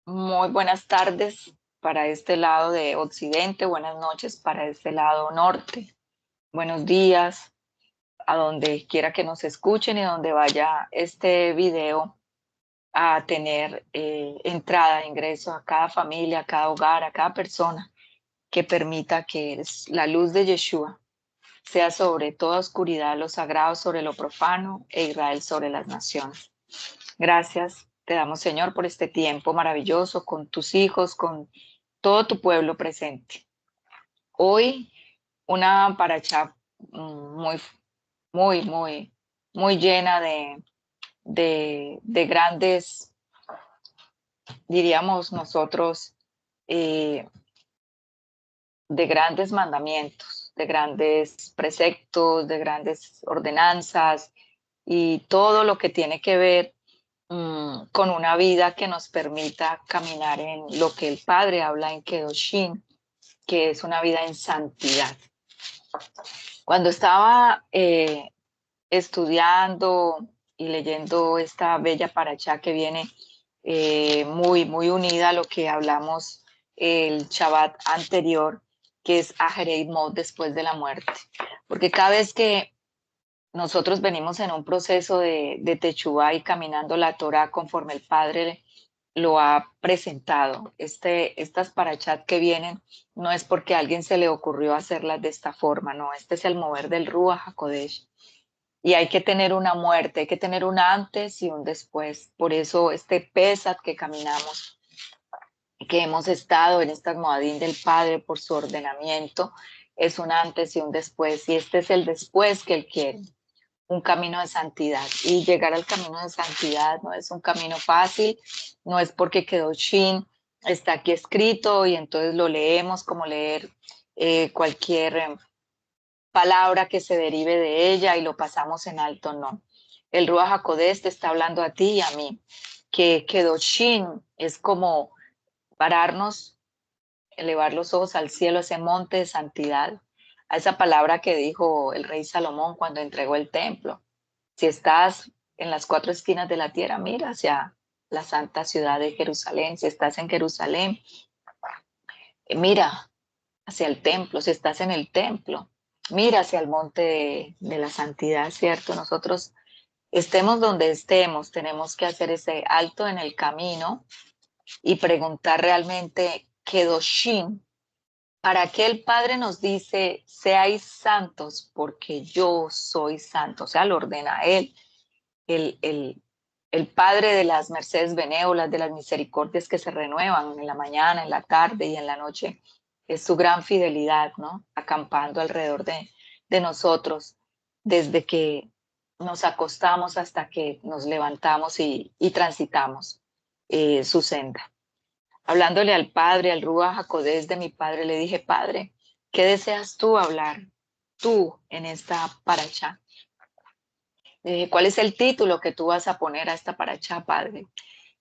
Muy buenas tardes para este lado de Occidente, buenas noches para este lado norte, buenos días a donde quiera que nos escuchen y donde vaya este video a tener entrada, ingreso a cada familia, a cada hogar, a cada persona que permita que la luz de Yeshua sea sobre toda oscuridad, lo sagrado sobre lo profano e Israel sobre las naciones. Gracias te damos, Señor, por este tiempo maravilloso con tus hijos, con todo tu pueblo presente. Hoy una paracha muy, muy, muy, muy llena de grandes, diríamos nosotros, eh, de grandes mandamientos, de grandes preceptos, de grandes ordenanzas y todo lo que tiene que ver con una vida que nos permita caminar en lo que el Padre habla en Kedoshim, que es una vida en santidad. Cuando estaba estudiando y leyendo esta bella paracha que viene muy, muy unida a lo que hablamos el Shabbat anterior, que es Ajerei Mot, después de la muerte. Porque cada vez que nosotros venimos en un proceso de Techuvá y caminando la Torah conforme el Padre lo ha presentado. Estas parachat que vienen no es porque a alguien se le ocurrió hacerlas de esta forma, no, este es el mover del Ruach HaKodesh. Y hay que tener una muerte, hay que tener un antes y un después. Por eso este Pesat que caminamos, que hemos estado en estas Moadín del Padre por su ordenamiento, es un antes y un después. Y este es el después que Él quiere, un camino de santidad. Y llegar al camino de santidad no es un camino fácil, no es porque quedó Shin, está aquí escrito y entonces lo leemos como leer cualquier palabra que se derive de ella y lo pasamos en alto, no. El Ruach HaKodesh te está hablando a ti y a mí, que Kedoshim es como pararnos, elevar los ojos al cielo, ese monte de santidad, a esa palabra que dijo el rey Salomón cuando entregó el templo. Si estás en las cuatro esquinas de la tierra, mira hacia la santa ciudad de Jerusalén. Si estás en Jerusalén, mira hacia el templo. Si estás en el templo, mira hacia el monte de la santidad, ¿cierto? Nosotros estemos donde estemos, tenemos que hacer ese alto en el camino y preguntar realmente, Kedoshim, ¿para qué el Padre nos dice, seáis santos porque yo soy santo? O sea, lo ordena Él. el, el, el Padre de las mercedes benévolas, de las misericordias que se renuevan en la mañana, en la tarde y en la noche, es su gran fidelidad, ¿no? Acampando alrededor de nosotros, desde que nos acostamos hasta que nos levantamos y transitamos su senda. Hablándole al Padre, al Ruach HaKodesh de mi Padre, le dije, Padre, ¿qué deseas tú hablar, tú en esta paracha? ¿Cuál es el título que tú vas a poner a esta paracha, Padre?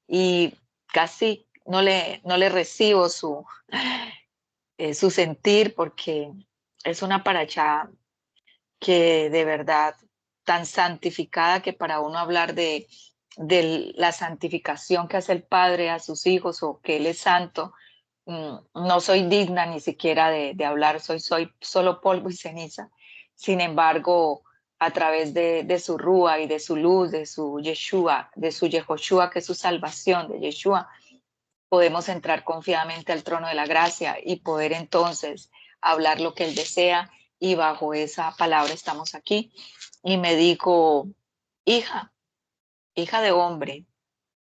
Y casi no le recibo su sentir porque es una paracha que de verdad tan santificada que para uno hablar de la santificación que hace el Padre a sus hijos o que Él es santo, no soy digna ni siquiera de hablar, soy solo polvo y ceniza. Sin embargo, a través de su Rúa y de su luz, de su Yeshua, de su Yehoshua, que es su salvación, de Yeshua, podemos entrar confiadamente al trono de la gracia y poder entonces hablar lo que Él desea y bajo esa palabra estamos aquí. Y me dijo, hija, hija de hombre,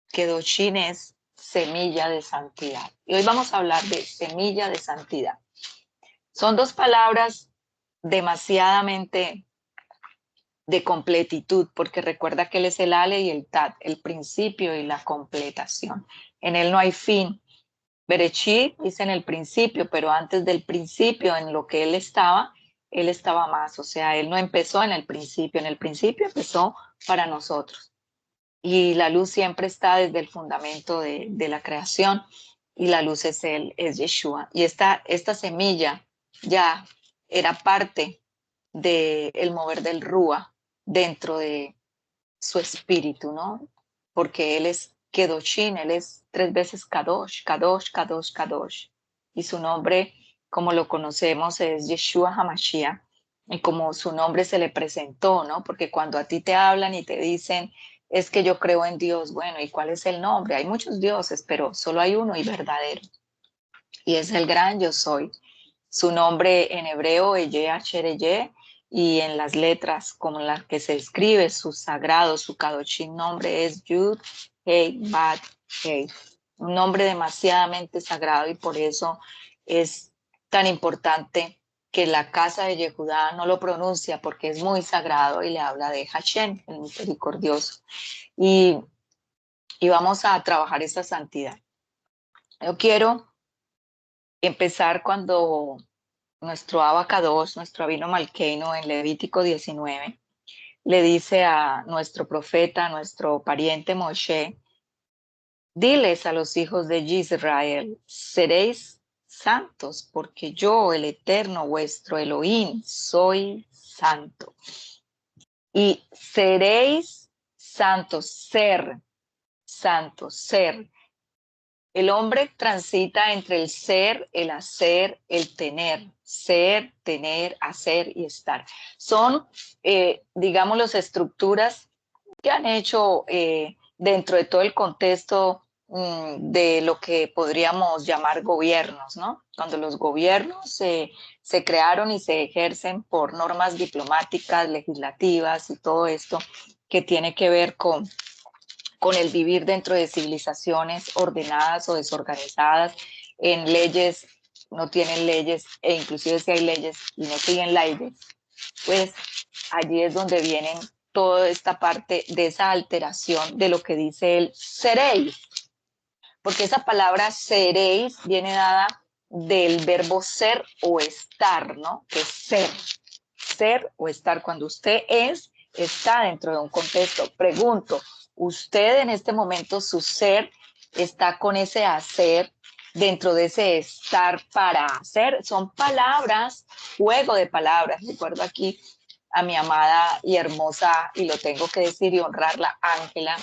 que Doshin es semilla de santidad. Y hoy vamos a hablar de semilla de santidad. Son dos palabras demasiadamente de completitud, porque recuerda que Él es el Ale y el Tat, el principio y la completación. En Él no hay fin. Berechit dice en el principio, pero antes del principio, en lo que Él estaba más. O sea, Él no empezó en el principio empezó para nosotros. Y la luz siempre está desde el fundamento de la creación y la luz es Él, es Yeshua. Y esta semilla ya era parte del mover del Rúa dentro de su espíritu, ¿no? Porque Él es Kedoshim, él es 3 veces Kadosh, Kadosh, Kadosh, Kadosh. Y su nombre, como lo conocemos, es Yeshua HaMashiach. Y como su nombre se le presentó, ¿no? Porque cuando a ti te hablan y te dicen, es que yo creo en Dios, bueno, ¿y cuál es el nombre? Hay muchos dioses, pero solo hay uno y verdadero. Y es el gran yo soy. Su nombre en hebreo, Eye, Eye, y en las letras como las que se escribe, su sagrado, su Kadoshim nombre es Yud, Hei, Bad, Hei. Un nombre demasiadamente sagrado y por eso es tan importante que la casa de Yehudá no lo pronuncia porque es muy sagrado y le habla de Hashem, el misericordioso. Y, y vamos a trabajar esa santidad. Yo quiero empezar cuando nuestro abacados, nuestro Abino Malkeino en Levítico 19, le dice a nuestro profeta, a nuestro pariente Moshe, diles a los hijos de Israel, seréis santos, porque yo, el eterno vuestro Elohim, soy santo. Y seréis santos, santos, ser. El hombre transita entre el ser, el hacer, el tener, ser, tener, hacer y estar. Son, digamos, las estructuras que han hecho dentro de todo el contexto de lo que podríamos llamar gobiernos, ¿no? Cuando los gobiernos se crearon y se ejercen por normas diplomáticas, legislativas y todo esto que tiene que ver con el vivir dentro de civilizaciones ordenadas o desorganizadas, en leyes, no tienen leyes, e inclusive si hay leyes y no siguen leyes, pues allí es donde vienen toda esta parte de esa alteración de lo que dice el seréis, porque esa palabra seréis viene dada del verbo ser o estar, ¿no? Que es ser o estar. Cuando usted está dentro de un contexto. Pregunto, ¿usted en este momento, su ser, está con ese hacer dentro de ese estar para hacer? Son palabras, juego de palabras. Recuerdo aquí a mi amada y hermosa, y lo tengo que decir y honrarla, Ángela,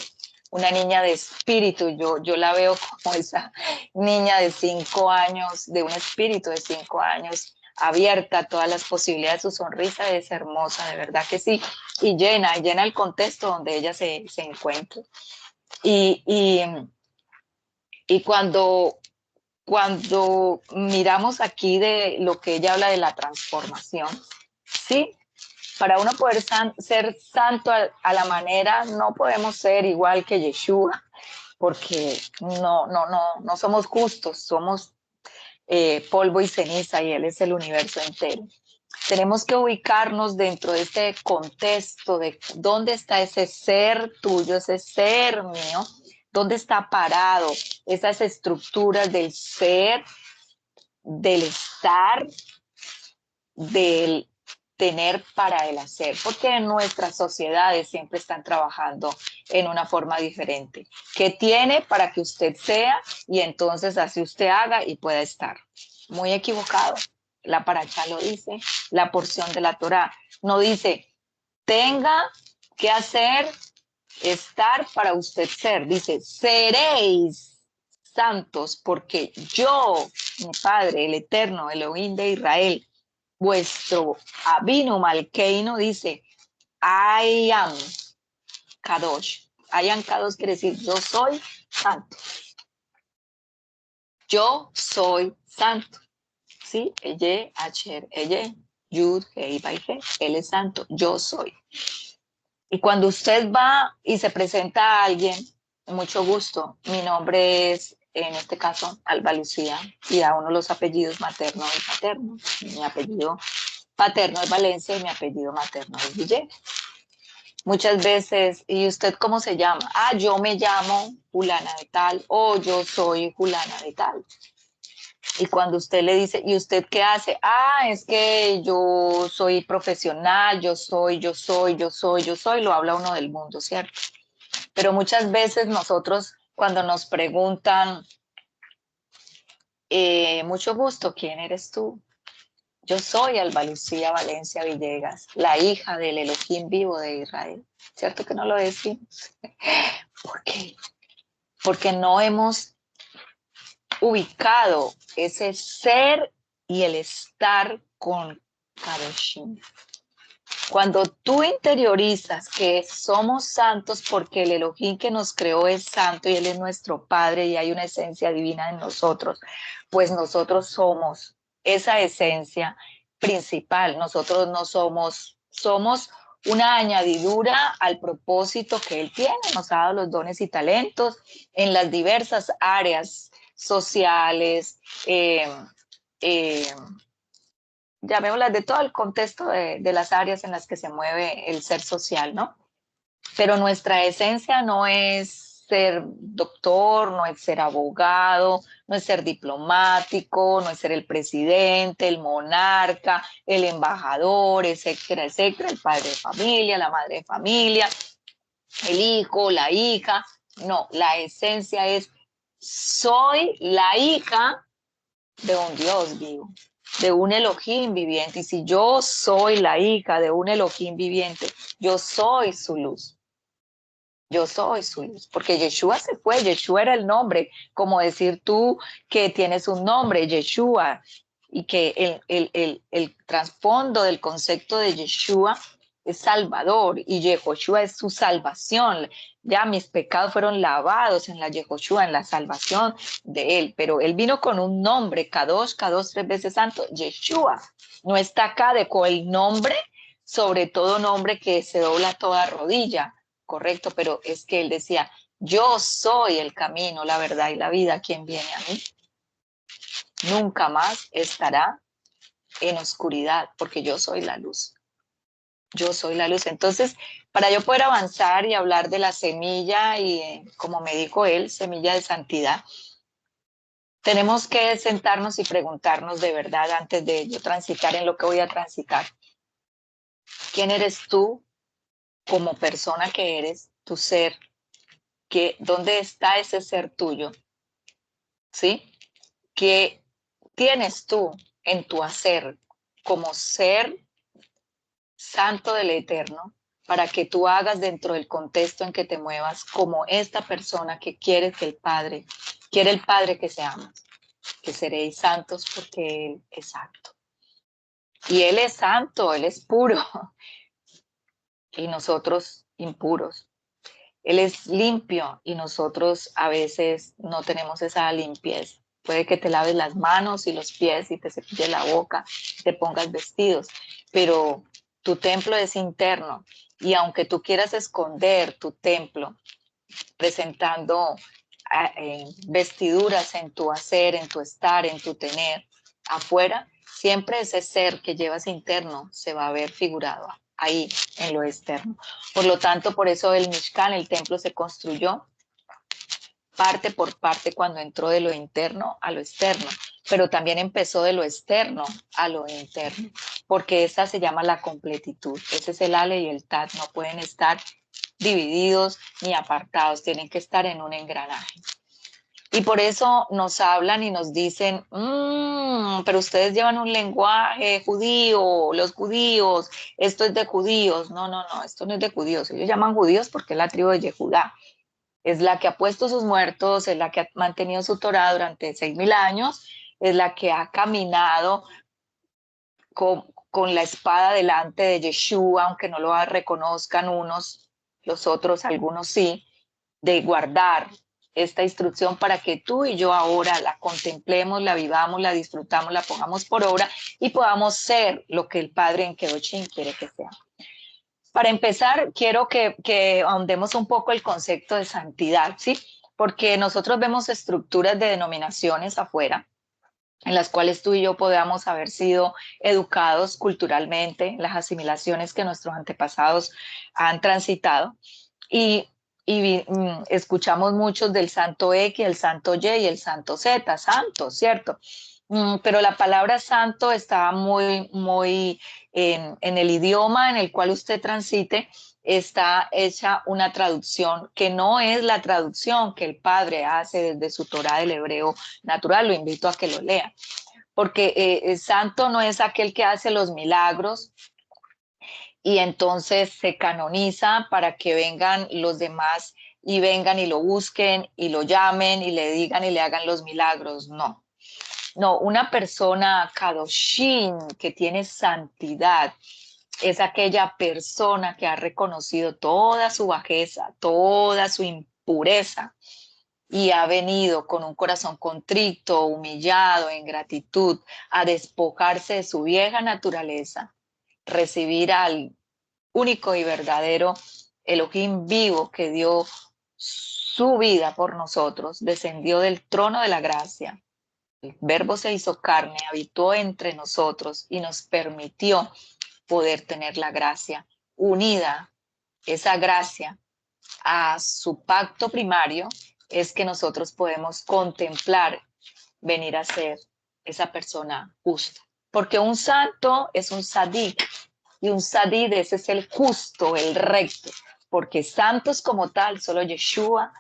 una niña de espíritu. Yo la veo como esa niña de 5 años, de un espíritu de 5 años, abierta a todas las posibilidades. Su sonrisa es hermosa, de verdad que sí, y llena el contexto donde ella se encuentra. Y, y, y cuando miramos aquí de lo que ella habla de la transformación, sí, para uno poder ser santo a la manera, no podemos ser igual que Yeshua, porque no somos justos, somos polvo y ceniza y Él es el universo entero. Tenemos que ubicarnos dentro de este contexto de dónde está ese ser tuyo, ese ser mío, dónde está parado esas estructuras del ser, del estar, del tener para el hacer, porque nuestras sociedades siempre están trabajando en una forma diferente. ¿Qué tiene para que usted sea? Y entonces así usted haga y pueda estar. Muy equivocado. La paracha lo dice, la porción de la Torá no dice, tenga que hacer, estar para usted ser. Dice, seréis santos porque yo, mi Padre, el Eterno, el Elohim de Israel, vuestro Abino Malkeino, dice, I am Kadosh. I am Kadosh quiere decir, yo soy santo. Yo soy santo. ¿Sí? Eye, Acher, Eye, Yud, Hei, Bai, He. Él es santo. Yo soy. Y cuando usted va y se presenta a alguien, mucho gusto. Mi nombre es, en este caso, Alba Lucía, y da uno los apellidos materno y paterno. Mi apellido paterno es Valencia y mi apellido materno es Villegas. Muchas veces, ¿y usted cómo se llama? Ah, yo me llamo Julana de tal, o yo soy Julana de tal. Y cuando usted le dice, ¿y usted qué hace? Ah, es que yo soy profesional, yo soy, lo habla uno del mundo, ¿cierto? Pero muchas veces nosotros, cuando nos preguntan, mucho gusto, ¿quién eres tú? Yo soy Alba Lucía Valencia Villegas, la hija del Elohim vivo de Israel. ¿Cierto que no lo decimos? ¿Por qué? porque no hemos ubicado ese ser y el estar con Kadoshim. Cuando tú interiorizas que somos santos porque el Elohim que nos creó es santo y Él es nuestro Padre y hay una esencia divina en nosotros, pues nosotros somos esa esencia principal. Nosotros no somos una añadidura al propósito que Él tiene. Nos ha dado los dones y talentos en las diversas áreas sociales, eh, llamémoslas de todo el contexto de las áreas en las que se mueve el ser social, ¿no? Pero nuestra esencia no es ser doctor, no es ser abogado, no es ser diplomático, no es ser el presidente, el monarca, el embajador, etcétera, etcétera, el padre de familia, la madre de familia, el hijo, la hija. No, la esencia es soy la hija de un Dios vivo, de un Elohim viviente. Y si yo soy la hija de un Elohim viviente, yo soy su luz. Yo soy su luz, porque Yeshua se fue, Yeshua era el nombre, como decir tú que tienes un nombre, Yeshua, y que el trasfondo del concepto de Yeshua es Salvador, y Yehoshua es su salvación. Ya mis pecados fueron lavados en la Yehoshua, en la salvación de él, pero él vino con un nombre, Kadosh, Kadosh 3 veces santo, Yeshua. No está acá, dejó el nombre, sobre todo nombre que se dobla toda rodilla, correcto, pero es que él decía, yo soy el camino, la verdad y la vida, quien viene a mí nunca más estará en oscuridad, porque yo soy la luz. Yo soy la luz. Entonces, para yo poder avanzar y hablar de la semilla y, como me dijo él, semilla de santidad, tenemos que sentarnos y preguntarnos de verdad antes de yo transitar en lo que voy a transitar. ¿Quién eres tú como persona que eres, tu ser? ¿Dónde está ese ser tuyo? ¿Sí? ¿Qué tienes tú en tu hacer como ser santo del Eterno para que tú hagas dentro del contexto en que te muevas como esta persona que quiere el Padre que seamos, que seréis santos porque Él es santo. Y Él es santo, Él es puro y nosotros impuros. Él es limpio y nosotros a veces no tenemos esa limpieza. Puede que te laves las manos y los pies y te cepilles la boca, te pongas vestidos, pero tu templo es interno y aunque tú quieras esconder tu templo presentando vestiduras en tu hacer, en tu estar, en tu tener, afuera, siempre ese ser que llevas interno se va a ver figurado ahí en lo externo. Por lo tanto, por eso el Mishkan, el templo, se construyó parte por parte cuando entró de lo interno a lo externo, pero también empezó de lo externo a lo interno, porque esa se llama la completitud. Ese es el Ale y el Tat, no pueden estar divididos ni apartados, tienen que estar en un engranaje. Y por eso nos hablan y nos dicen, pero ustedes llevan un lenguaje judío, los judíos, esto es de judíos. No, no, no, esto no es de judíos. Ellos llaman judíos porque es la tribu de Yehudá. Es la que ha puesto sus muertos, es la que ha mantenido su Torah durante 6.000 años, es la que ha caminado con la espada delante de Yeshua, aunque no lo reconozcan unos, los otros, algunos sí, de guardar esta instrucción para que tú y yo ahora la contemplemos, la vivamos, la disfrutamos, la pongamos por obra y podamos ser lo que el Padre en Kedoshim quiere que sea. Para empezar, quiero que ahondemos un poco el concepto de santidad, ¿sí? Porque nosotros vemos estructuras de denominaciones afuera, en las cuales tú y yo podamos haber sido educados culturalmente, las asimilaciones que nuestros antepasados han transitado. Y, escuchamos muchos del santo X, el santo Y y el santo Z, santo, ¿cierto? Pero la palabra santo está muy en el idioma en el cual usted transite, está hecha una traducción que no es la traducción que el Padre hace desde su Torá del hebreo natural. Lo invito a que lo lea, porque el santo no es aquel que hace los milagros y entonces se canoniza para que vengan los demás y vengan y lo busquen y lo llamen y le digan y le hagan los milagros. No, no, una persona kadoshim que tiene santidad es aquella persona que ha reconocido toda su bajeza, toda su impureza y ha venido con un corazón contrito, humillado, en gratitud, a despojarse de su vieja naturaleza, recibir al único y verdadero Elohim vivo que dio su vida por nosotros, descendió del trono de la gracia. El Verbo se hizo carne, habitó entre nosotros y nos permitió poder tener la gracia unida, esa gracia a su pacto primario, es que nosotros podemos contemplar venir a ser esa persona justa. Porque un santo es un sadik, y un sadid ese es el justo, el recto, porque santos como tal, solo Yeshua,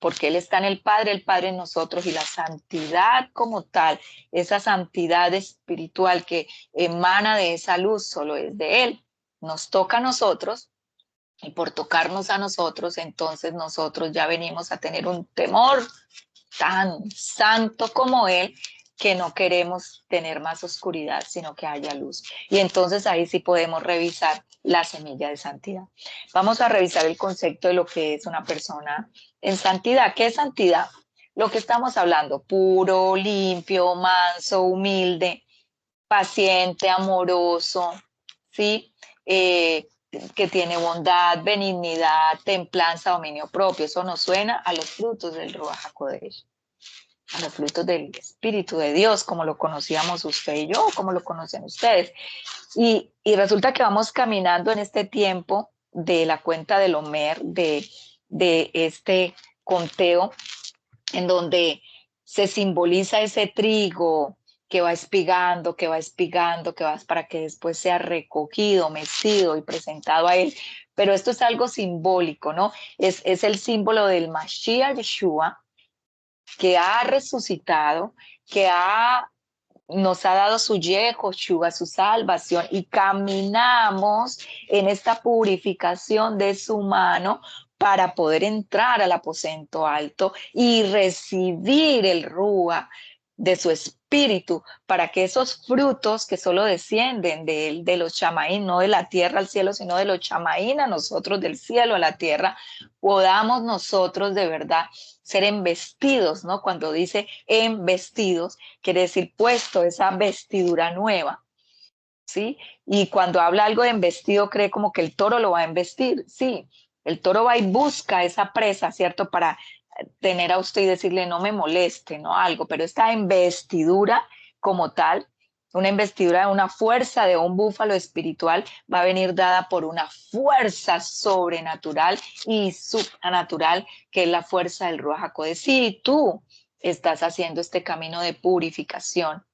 porque Él está en el Padre en nosotros, y la santidad como tal, esa santidad espiritual que emana de esa luz, solo es de Él. Nos toca a nosotros, y por tocarnos a nosotros, entonces nosotros ya venimos a tener un temor tan santo como Él, que no queremos tener más oscuridad, sino que haya luz. Y entonces ahí sí podemos revisar la semilla de santidad. Vamos a revisar el concepto de lo que es una persona en santidad. ¿Qué es santidad? Lo que estamos hablando, puro, limpio, manso, humilde, paciente, amoroso, ¿sí? Que tiene bondad, benignidad, templanza, dominio propio. Eso nos suena a los frutos del Ruach HaKodesh, a los frutos del Espíritu de Dios, como lo conocíamos usted y yo, como lo conocen ustedes. Y resulta que vamos caminando en este tiempo de la cuenta del Omer, de este conteo, en donde se simboliza ese trigo que va espigando, que va espigando, que va para que después sea recogido, mecido y presentado a Él. Pero esto es algo simbólico, ¿no? Es el símbolo del Mashiach Yeshua, que ha resucitado, que nos ha dado su Yehoshua, su salvación, y caminamos en esta purificación de su mano para poder entrar al aposento alto y recibir el Rúa de su espíritu, para que esos frutos que solo descienden de él, de los chamaín, no de la tierra al cielo, sino de los chamaín a nosotros, del cielo a la tierra, podamos nosotros de verdad ser embestidos, ¿no? Cuando dice embestidos, quiere decir puesto esa vestidura nueva, ¿sí? Y cuando habla algo de embestido, cree como que el toro lo va a embestir, sí. El toro va y busca esa presa, ¿cierto? Para tener a usted y decirle no me moleste, ¿no? Algo, pero esta investidura como tal, una investidura de una fuerza de un búfalo espiritual, va a venir dada por una fuerza sobrenatural y supranatural, que es la fuerza del Ruach HaKodesh. Si tú estás haciendo este camino de purificación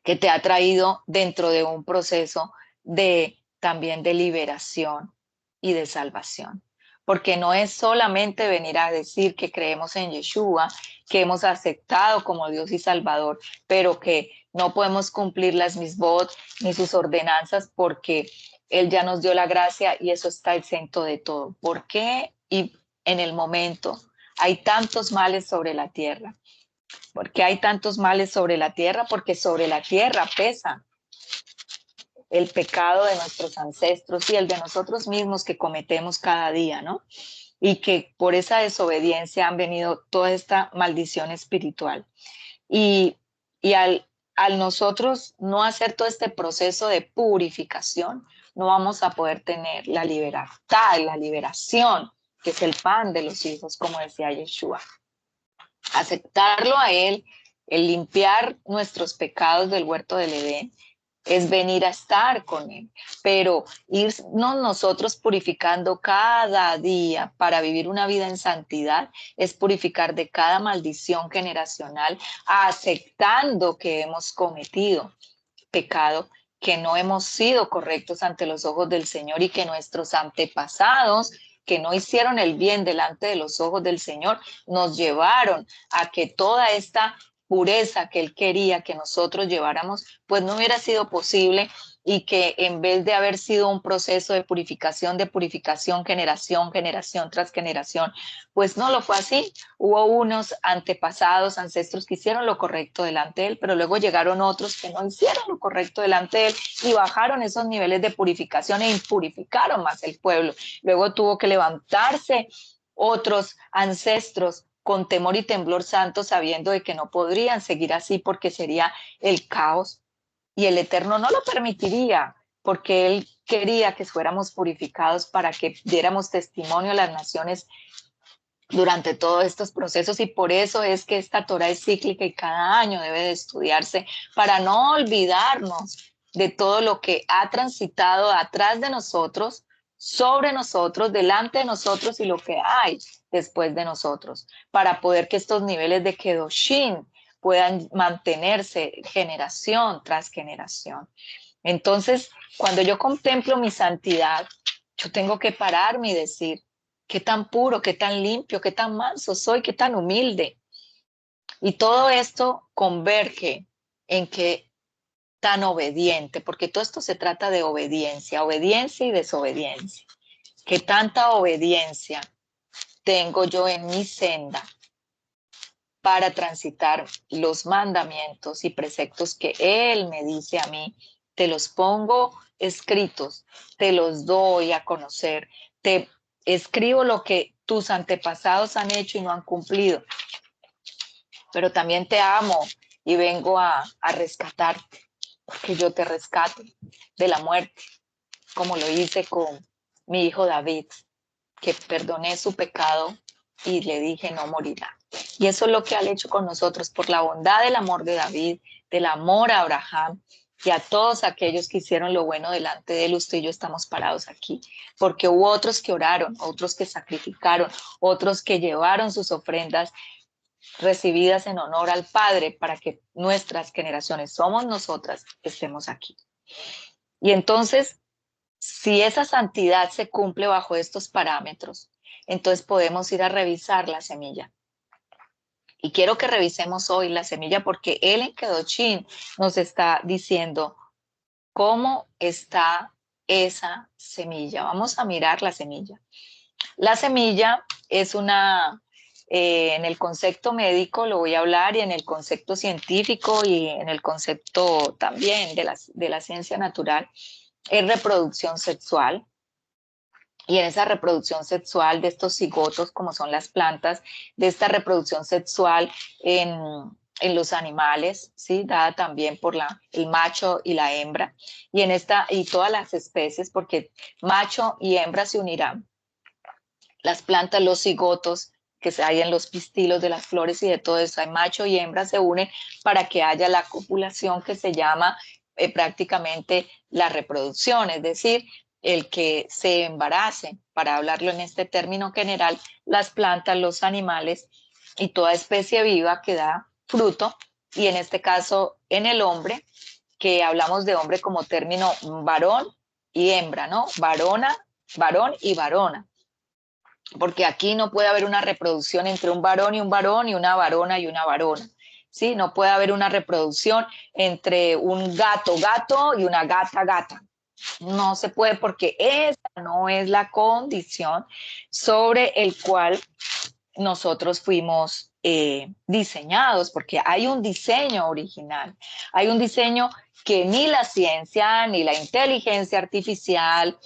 que te ha traído dentro de un proceso de también de liberación y de salvación. Porque no es solamente venir a decir que creemos en Yeshua, que hemos aceptado como Dios y Salvador, pero que no podemos cumplir las misbot ni sus ordenanzas porque Él ya nos dio la gracia y eso está exento de todo. ¿Por qué? Y en el momento hay tantos males sobre la tierra. ¿Por qué hay tantos males sobre la tierra? Porque sobre la tierra pesa el pecado de nuestros ancestros y el de nosotros mismos que cometemos cada día, ¿no? Y que por esa desobediencia han venido toda esta maldición espiritual. Y, y al nosotros no hacer todo este proceso de purificación, no vamos a poder tener la libertad, la liberación, que es el pan de los hijos, como decía Yeshua. Aceptarlo a Él, el limpiar nuestros pecados del huerto del Edén, es venir a estar con Él, pero irnos nosotros purificando cada día para vivir una vida en santidad, es purificar de cada maldición generacional, aceptando que hemos cometido pecado, que no hemos sido correctos ante los ojos del Señor y que nuestros antepasados que no hicieron el bien delante de los ojos del Señor, nos llevaron a que toda esta pureza que Él quería que nosotros lleváramos, pues no hubiera sido posible, y que en vez de haber sido un proceso de purificación, generación tras generación, pues no lo fue así. Hubo unos antepasados, ancestros que hicieron lo correcto delante de Él, pero luego llegaron otros que no hicieron lo correcto delante de Él y bajaron esos niveles de purificación e impurificaron más el pueblo. Luego tuvo que levantarse otros ancestros con temor y temblor santo, sabiendo de que no podrían seguir así porque sería el caos, y el Eterno no lo permitiría, porque Él quería que fuéramos purificados para que diéramos testimonio a las naciones durante todos estos procesos, y por eso es que esta Torah es cíclica y cada año debe de estudiarse para no olvidarnos de todo lo que ha transitado atrás de nosotros, sobre nosotros, delante de nosotros, y lo que hay después de nosotros, para poder que estos niveles de Kedoshim puedan mantenerse generación tras generación. Entonces, cuando yo contemplo mi santidad, yo tengo que pararme y decir, qué tan puro, qué tan limpio, qué tan manso soy, qué tan humilde. Y todo esto converge en qué tan obediente, porque todo esto se trata de obediencia, obediencia y desobediencia. Qué tanta obediencia tengo yo en mi senda para transitar los mandamientos y preceptos que Él me dice a mí. Te los pongo escritos, te los doy a conocer, te escribo lo que tus antepasados han hecho y no han cumplido, pero también te amo y vengo a rescatarte, porque yo te rescato de la muerte, como lo hice con mi hijo David, que perdoné su pecado y le dije no morirá. Y eso es lo que ha hecho con nosotros, por la bondad del amor de David, del amor a Abraham y a todos aquellos que hicieron lo bueno delante de él. Usted y yo estamos parados aquí, porque hubo otros que oraron, otros que sacrificaron, otros que llevaron sus ofrendas recibidas en honor al Padre para que nuestras generaciones, somos nosotras, estemos aquí. Y entonces, si esa santidad se cumple bajo estos parámetros, entonces podemos ir a revisar la semilla. Y quiero que revisemos hoy la semilla, porque él en Kedoshim nos está diciendo cómo está esa semilla. Vamos a mirar la semilla. La semilla es en el concepto médico lo voy a hablar, y en el concepto científico y en el concepto también de la ciencia natural, es reproducción sexual. Y en esa reproducción sexual de estos cigotos, como son las plantas, de esta reproducción sexual en los animales, ¿sí? Dada también por el macho y la hembra, y todas las especies, porque macho y hembra se unirán. Las plantas, los cigotos que hay en los pistilos de las flores y de todo eso, hay macho y hembra se unen para que haya la copulación, que se llama prácticamente la reproducción, es decir, el que se embarace, para hablarlo en este término general, las plantas, los animales y toda especie viva que da fruto, y en este caso en el hombre, que hablamos de hombre como término varón y hembra, ¿no? Varona, varón y varona, porque aquí no puede haber una reproducción entre un varón y una varona y una varona. ¿Sí? No puede haber una reproducción entre un gato y una gata. No se puede, porque esa no es la condición sobre el cual nosotros fuimos diseñados, porque hay un diseño original, hay un diseño que ni la ciencia, ni la inteligencia artificial,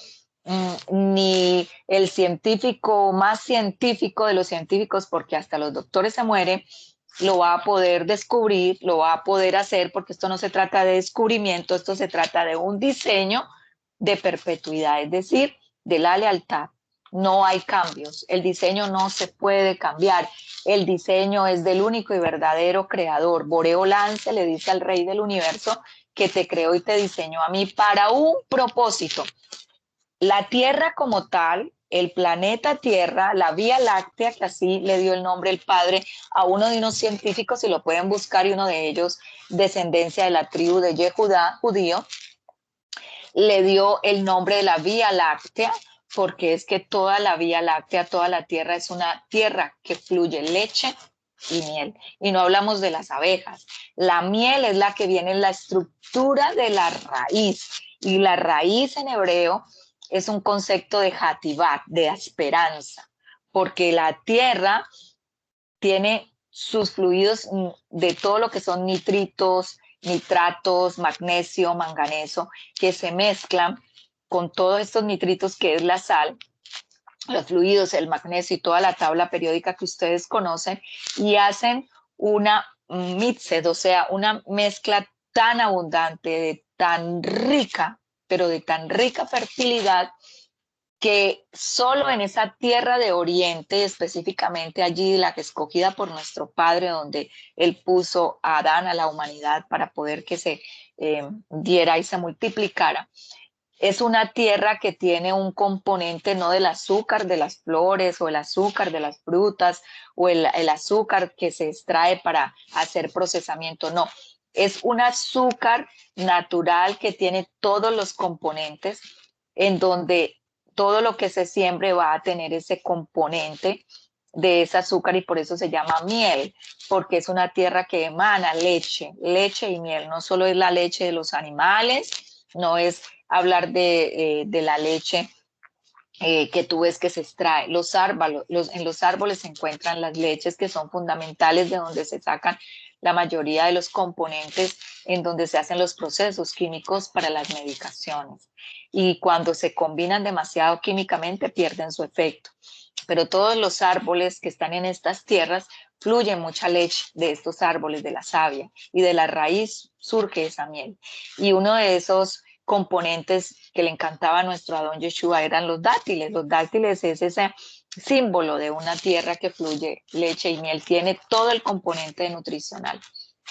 ni el científico más científico de los científicos, porque hasta los doctores se mueren, lo va a poder descubrir, lo va a poder hacer, porque esto no se trata de descubrimiento, esto se trata de un diseño de perpetuidad, es decir, de la lealtad. No hay cambios, el diseño no se puede cambiar, el diseño es del único y verdadero creador. Boreolán se le dice al rey del universo que te creó y te diseñó a mí para un propósito. La Tierra como tal, el planeta Tierra, la Vía Láctea, que así le dio el nombre el padre a uno de unos científicos, y lo pueden buscar, y uno de ellos, descendencia de la tribu de Yehudá, judío, le dio el nombre de la Vía Láctea, porque es que toda la Vía Láctea, toda la Tierra, es una tierra que fluye leche y miel. Y no hablamos de las abejas. La miel es la que viene en la estructura de la raíz. Y la raíz en hebreo es un concepto de hativat, de esperanza, porque la tierra tiene sus fluidos de todo lo que son nitritos, nitratos, magnesio, manganeso, que se mezclan con todos estos nitritos que es la sal, los fluidos, el magnesio y toda la tabla periódica que ustedes conocen, y hacen una mixed, o sea, una mezcla tan abundante, de tan rica, pero de tan rica fertilidad, que solo en esa tierra de Oriente, específicamente allí, la que escogida por nuestro Padre, donde Él puso a Adán, a la humanidad, para poder que se diera y se multiplicara, es una tierra que tiene un componente no del azúcar de las flores o el azúcar de las frutas o el azúcar que se extrae para hacer procesamiento, no. Es un azúcar natural que tiene todos los componentes en donde todo lo que se siembre va a tener ese componente de ese azúcar y por eso se llama miel, porque es una tierra que emana leche, leche y miel. No solo es la leche de los animales, no es hablar de la leche que tú ves que se extrae. En los árboles se encuentran las leches que son fundamentales de donde se sacan la mayoría de los componentes en donde se hacen los procesos químicos para las medicaciones. Y cuando se combinan demasiado químicamente pierden su efecto. Pero todos los árboles que están en estas tierras fluye mucha leche de estos árboles, de la savia, y de la raíz surge esa miel. Y uno de esos componentes que le encantaba a nuestro Adón Yeshua eran los dátiles. Los dátiles es ese símbolo de una tierra que fluye leche y miel, tiene todo el componente nutricional.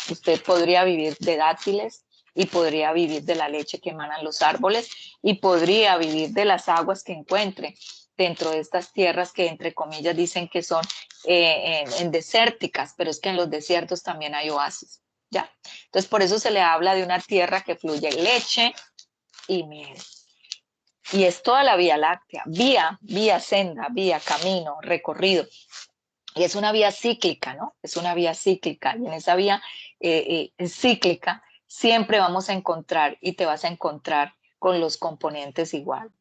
Usted podría vivir de dátiles y podría vivir de la leche que emanan los árboles y podría vivir de las aguas que encuentre dentro de estas tierras que entre comillas dicen que son en desérticas, pero es que en los desiertos también hay oasis, ¿ya? Entonces por eso se le habla de una tierra que fluye leche y miel. Y es toda la Vía Láctea, vía, senda, vía, camino, recorrido. Y es una vía cíclica, ¿no? Es una vía cíclica. Y en esa vía cíclica siempre vamos a encontrar y te vas a encontrar con los componentes igual.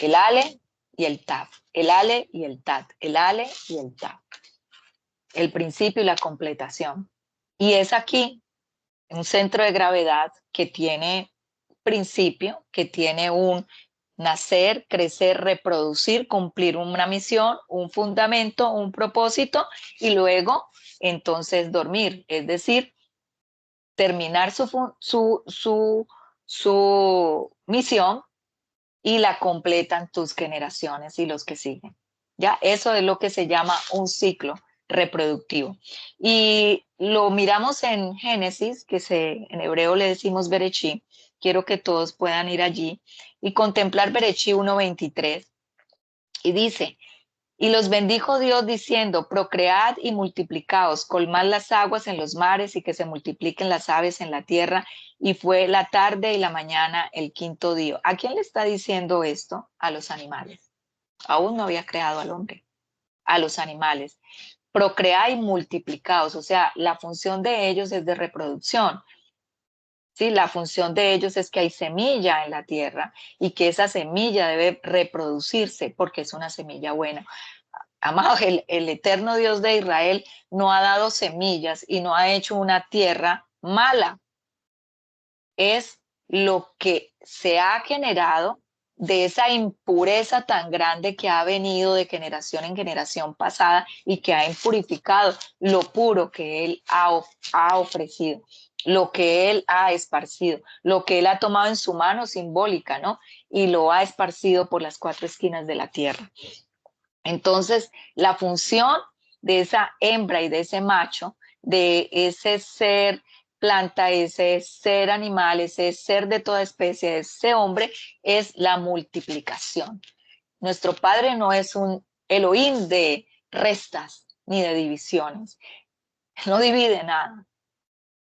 El ale y el taf, el ale y el tat, el ale y el taf. El principio y la completación. Y es aquí un centro de gravedad que tiene principio, que tiene un nacer, crecer, reproducir, cumplir una misión, un fundamento, un propósito y luego entonces dormir, es decir, terminar su misión y la completan tus generaciones y los que siguen. Ya, eso es lo que se llama un ciclo reproductivo. Y lo miramos en Génesis, en hebreo le decimos Berechí. Quiero que todos puedan ir allí y contemplar Berechí 1:23. Y dice, y los bendijo Dios diciendo, procread y multiplicaos, colmad las aguas en los mares y que se multipliquen las aves en la tierra. Y fue la tarde y la mañana el quinto día. ¿A quién le está diciendo esto? A los animales. Aún no había creado al hombre. A los animales. Procread y multiplicaos, o sea, la función de ellos es de reproducción. ¿Sí? La función de ellos es que hay semilla en la tierra y que esa semilla debe reproducirse porque es una semilla buena. Amado, el eterno Dios de Israel no ha dado semillas y no ha hecho una tierra mala. Es lo que se ha generado de esa impureza tan grande que ha venido de generación en generación pasada y que ha impurificado lo puro que Él ha ofrecido, lo que Él ha esparcido, lo que Él ha tomado en su mano simbólica, ¿no? Y lo ha esparcido por las cuatro esquinas de la tierra. Entonces, la función de esa hembra y de ese macho, de ese ser planta, ese ser animal, ese ser de toda especie, ese hombre, es la multiplicación. Nuestro Padre no es un Elohim de restas ni de divisiones. No divide nada.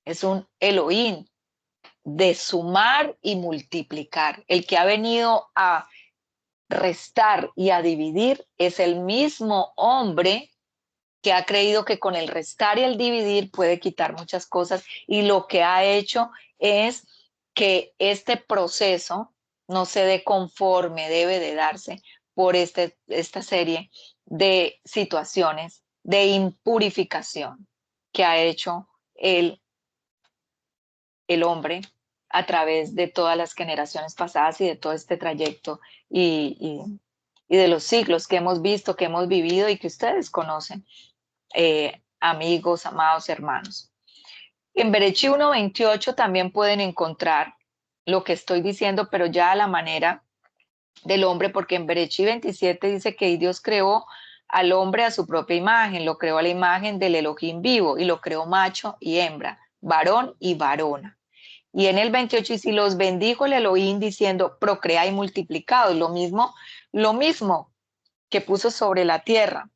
Es un Elohim de sumar y multiplicar. El que ha venido a restar y a dividir es el mismo hombre que ha creído que con el restar y el dividir puede quitar muchas cosas, y lo que ha hecho es que este proceso no se dé conforme debe de darse por esta serie de situaciones de impurificación que ha hecho el, el hombre a través de todas las generaciones pasadas y de todo este trayecto y de los siglos que hemos visto, que hemos vivido y que ustedes conocen, amigos, amados, hermanos. En Berechí 1:28 también pueden encontrar lo que estoy diciendo, pero ya a la manera del hombre, porque en Berechí 27 dice que Dios creó al hombre a su propia imagen, lo creó a la imagen del Elohim vivo y lo creó macho y hembra, varón y varona. Y en el 28, y si los bendijo el Elohim diciendo, procrea y multiplicados, lo mismo que puso sobre la tierra,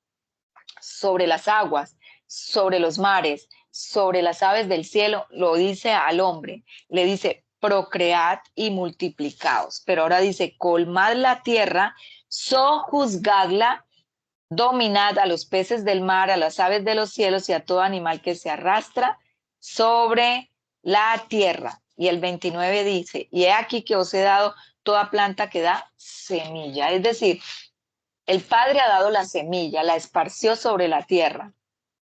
sobre las aguas, sobre los mares, sobre las aves del cielo, lo dice al hombre, le dice, procread y multiplicaos. Pero ahora dice, colmad la tierra, sojuzgadla, dominad a los peces del mar, a las aves de los cielos y a todo animal que se arrastra sobre la tierra. Y el 29 dice, y he aquí que os he dado toda planta que da semilla. Es decir, el Padre ha dado la semilla, la esparció sobre la tierra,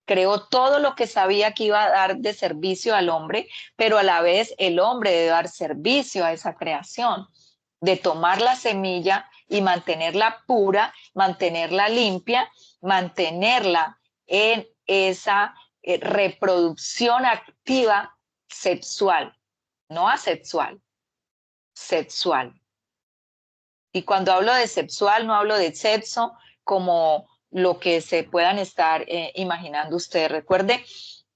creó todo lo que sabía que iba a dar de servicio al hombre, pero a la vez el hombre debe dar servicio a esa creación, de tomar la semilla y mantenerla pura, mantenerla limpia, mantenerla en esa reproducción activa sexual, no asexual, sexual. Y cuando hablo de sexual, no hablo de sexo como lo que se puedan estar imaginando ustedes. Recuerde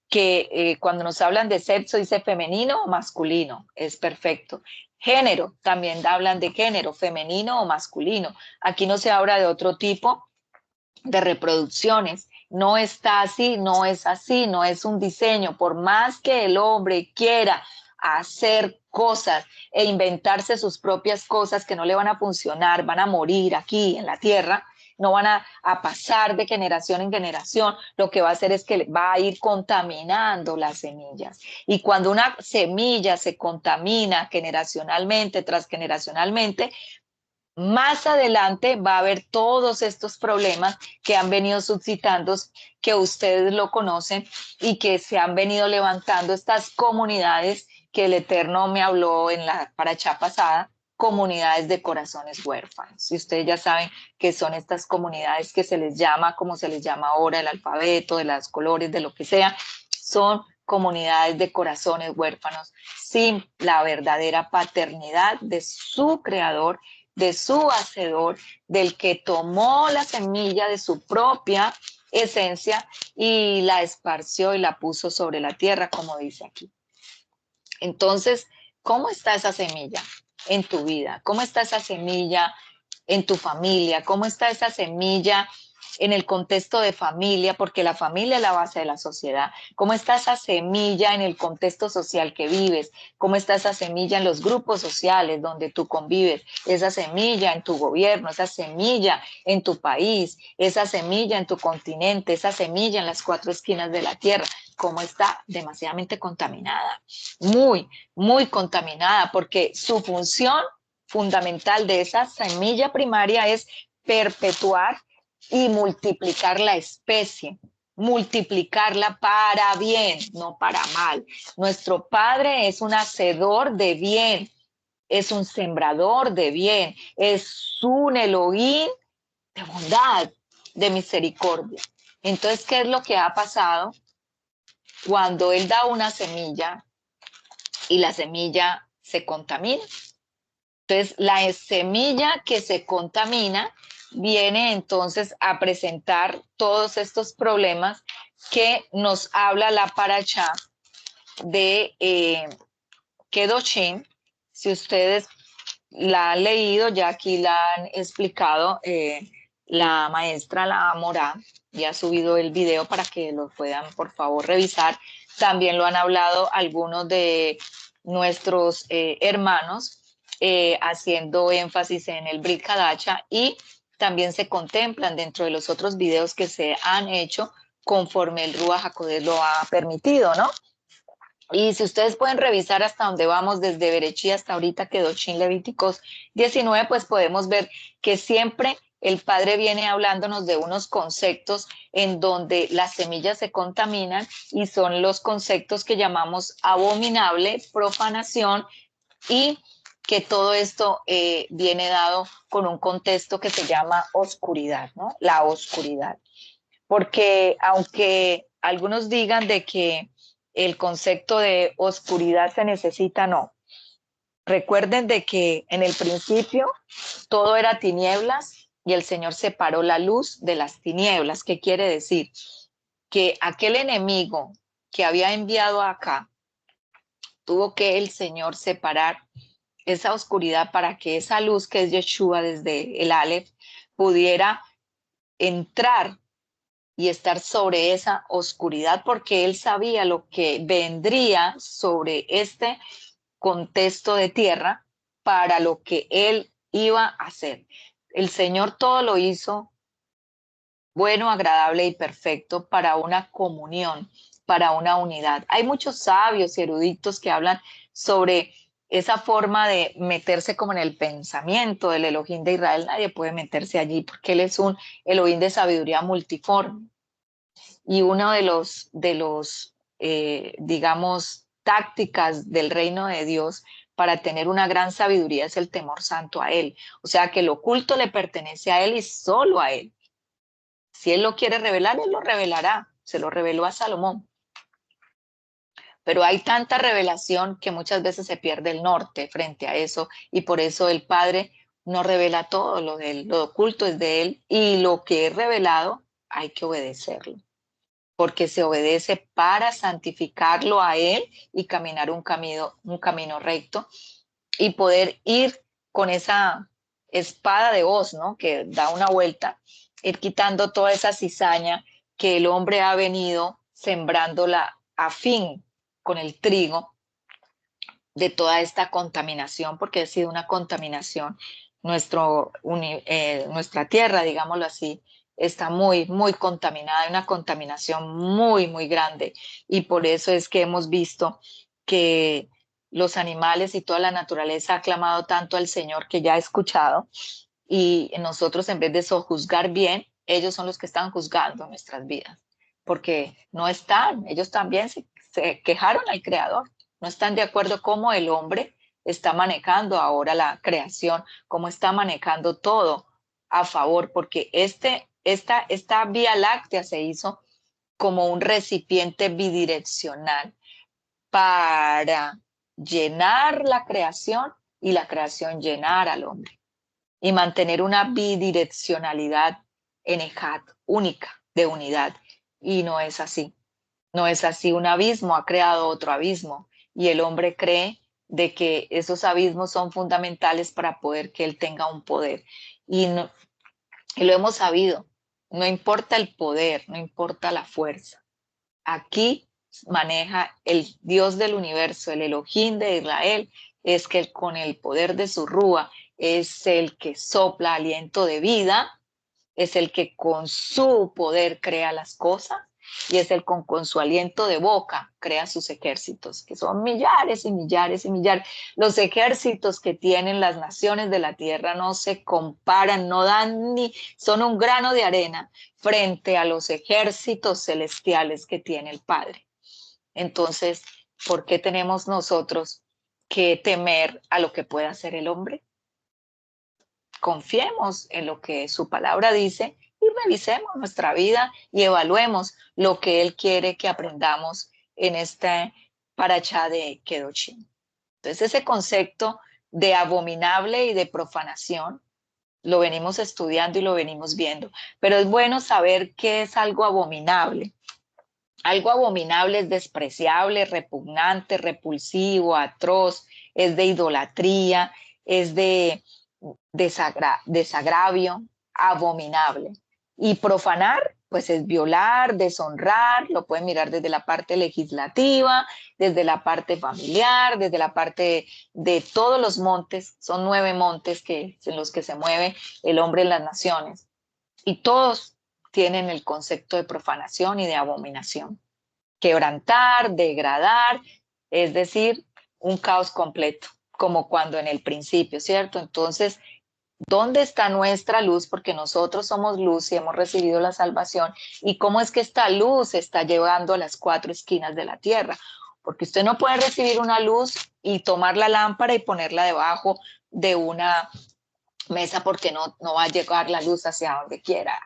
que cuando nos hablan de sexo dice femenino o masculino, es perfecto. Género, también hablan de género, femenino o masculino. Aquí no se habla de otro tipo de reproducciones. No está así, no es así, no es un diseño. Por más que el hombre quiera hacer cosas e inventarse sus propias cosas que no le van a funcionar, van a morir aquí en la tierra, no van a pasar de generación en generación, lo que va a hacer es que va a ir contaminando las semillas. Y cuando una semilla se contamina generacionalmente, transgeneracionalmente, más adelante va a haber todos estos problemas que han venido suscitando, que ustedes lo conocen y que se han venido levantando estas comunidades que el Eterno me habló en la paracha pasada, comunidades de corazones huérfanos. Y ustedes ya saben que son estas comunidades que se les llama, como se les llama ahora, el alfabeto, de los colores, de lo que sea, son comunidades de corazones huérfanos sin la verdadera paternidad de su creador, de su hacedor, del que tomó la semilla de su propia esencia y la esparció y la puso sobre la tierra, como dice aquí. Entonces, ¿cómo está esa semilla en tu vida? ¿Cómo está esa semilla en tu familia? ¿Cómo está esa semilla en el contexto de familia? Porque la familia es la base de la sociedad. ¿Cómo está esa semilla en el contexto social que vives? ¿Cómo está esa semilla en los grupos sociales donde tú convives? Esa semilla en tu gobierno, esa semilla en tu país, esa semilla en tu continente, esa semilla en las cuatro esquinas de la tierra. ¿Cómo está? Demasiadamente contaminada, muy, muy contaminada, porque su función fundamental de esa semilla primaria es perpetuar y multiplicar la especie, multiplicarla para bien, no para mal. Nuestro Padre es un hacedor de bien, es un sembrador de bien, es un Elohim de bondad, de misericordia. Entonces, ¿qué es lo que ha pasado? Cuando Él da una semilla y la semilla se contamina. Entonces, la semilla que se contamina viene entonces a presentar todos estos problemas que nos habla la paracha de Kedoshim. Si ustedes la han leído, ya aquí la han explicado la maestra, la Morá, y ha subido el video para que lo puedan, por favor, revisar. También lo han hablado algunos de nuestros hermanos, haciendo énfasis en el Brit Hadacha, y también se contemplan dentro de los otros videos que se han hecho conforme el Ruach HaKodesh lo ha permitido, ¿no? Y si ustedes pueden revisar hasta donde vamos, desde Berechí hasta ahorita Kedoshim Levíticos 19, pues podemos ver que siempre el Padre viene hablándonos de unos conceptos en donde las semillas se contaminan y son los conceptos que llamamos abominable, profanación, y que todo esto viene dado con un contexto que se llama oscuridad, ¿no? La oscuridad. Porque aunque algunos digan de que el concepto de oscuridad se necesita, no. Recuerden de que en el principio todo era tinieblas y el Señor separó la luz de las tinieblas. ¿Qué quiere decir? Que aquel enemigo que había enviado acá, tuvo que el Señor separar esa oscuridad para que esa luz que es Yeshua desde el Aleph pudiera entrar y estar sobre esa oscuridad, porque él sabía lo que vendría sobre este contexto de tierra para lo que él iba a hacer. El Señor todo lo hizo bueno, agradable y perfecto para una comunión, para una unidad. Hay muchos sabios y eruditos que hablan sobre esa forma de meterse como en el pensamiento del Elohim de Israel. Nadie puede meterse allí porque él es un Elohim de sabiduría multiforme. Y uno digamos, tácticas del reino de Dios para tener una gran sabiduría es el temor santo a Él. O sea, que lo oculto le pertenece a Él y solo a Él. Si Él lo quiere revelar, Él lo revelará. Se lo reveló a Salomón. Pero hay tanta revelación que muchas veces se pierde el norte frente a eso, y por eso el Padre no revela todo, lo oculto es de Él, y lo que es revelado hay que obedecerlo, porque se obedece para santificarlo a Él y caminar un camino recto y poder ir con esa espada de hoz, ¿no? Que da una vuelta, ir quitando toda esa cizaña que el hombre ha venido sembrándola a fin con el trigo de toda esta contaminación, porque ha sido una contaminación. Nuestra tierra, digámoslo así, está muy, muy contaminada, hay una contaminación muy, muy grande. Y por eso es que hemos visto que los animales y toda la naturaleza ha clamado tanto al Señor que ya ha escuchado. Y nosotros, en vez de sojuzgar bien, ellos son los que están juzgando nuestras vidas, porque no están, ellos también se quejaron al Creador, no están de acuerdo cómo el hombre está manejando ahora la creación, cómo está manejando todo a favor, porque esta Vía Láctea se hizo como un recipiente bidireccional para llenar la creación y la creación llenar al hombre y mantener una bidireccionalidad en Ejad, única, de unidad. Y no es así. No es así. Un abismo ha creado otro abismo y el hombre cree de que esos abismos son fundamentales para poder que él tenga un poder. Y lo hemos sabido. No importa el poder, no importa la fuerza. Aquí maneja el Dios del universo, el Elohim de Israel, es que con el poder de su rúa es el que sopla aliento de vida, es el que con su poder crea las cosas y es el con su aliento de boca crea sus ejércitos, que son millares y millares y millares. Los ejércitos que tienen las naciones de la tierra no se comparan, no dan ni, son un grano de arena frente a los ejércitos celestiales que tiene el Padre. Entonces, ¿por qué tenemos nosotros que temer a lo que pueda hacer el hombre? Confiemos en lo que su palabra dice y revisemos nuestra vida y evaluemos lo que Él quiere que aprendamos en este parachá de Kedoshim. Entonces, ese concepto de abominable y de profanación lo venimos estudiando y lo venimos viendo, pero es bueno saber qué es algo abominable. Algo abominable es despreciable, repugnante, repulsivo, atroz, es de idolatría, es de desagravio, abominable. Y profanar, pues es violar, deshonrar, lo pueden mirar desde la parte legislativa, desde la parte familiar, desde la parte de todos los montes, son 9 montes en los que se mueve el hombre en las naciones. Y todos tienen el concepto de profanación y de abominación. Quebrantar, degradar, es decir, un caos completo, como cuando en el principio, ¿cierto? Entonces, ¿dónde está nuestra luz? Porque nosotros somos luz y hemos recibido la salvación. ¿Y cómo es que esta luz está llevando a las cuatro esquinas de la tierra? Porque usted no puede recibir una luz y tomar la lámpara y ponerla debajo de una mesa porque no va a llegar la luz hacia donde quiera.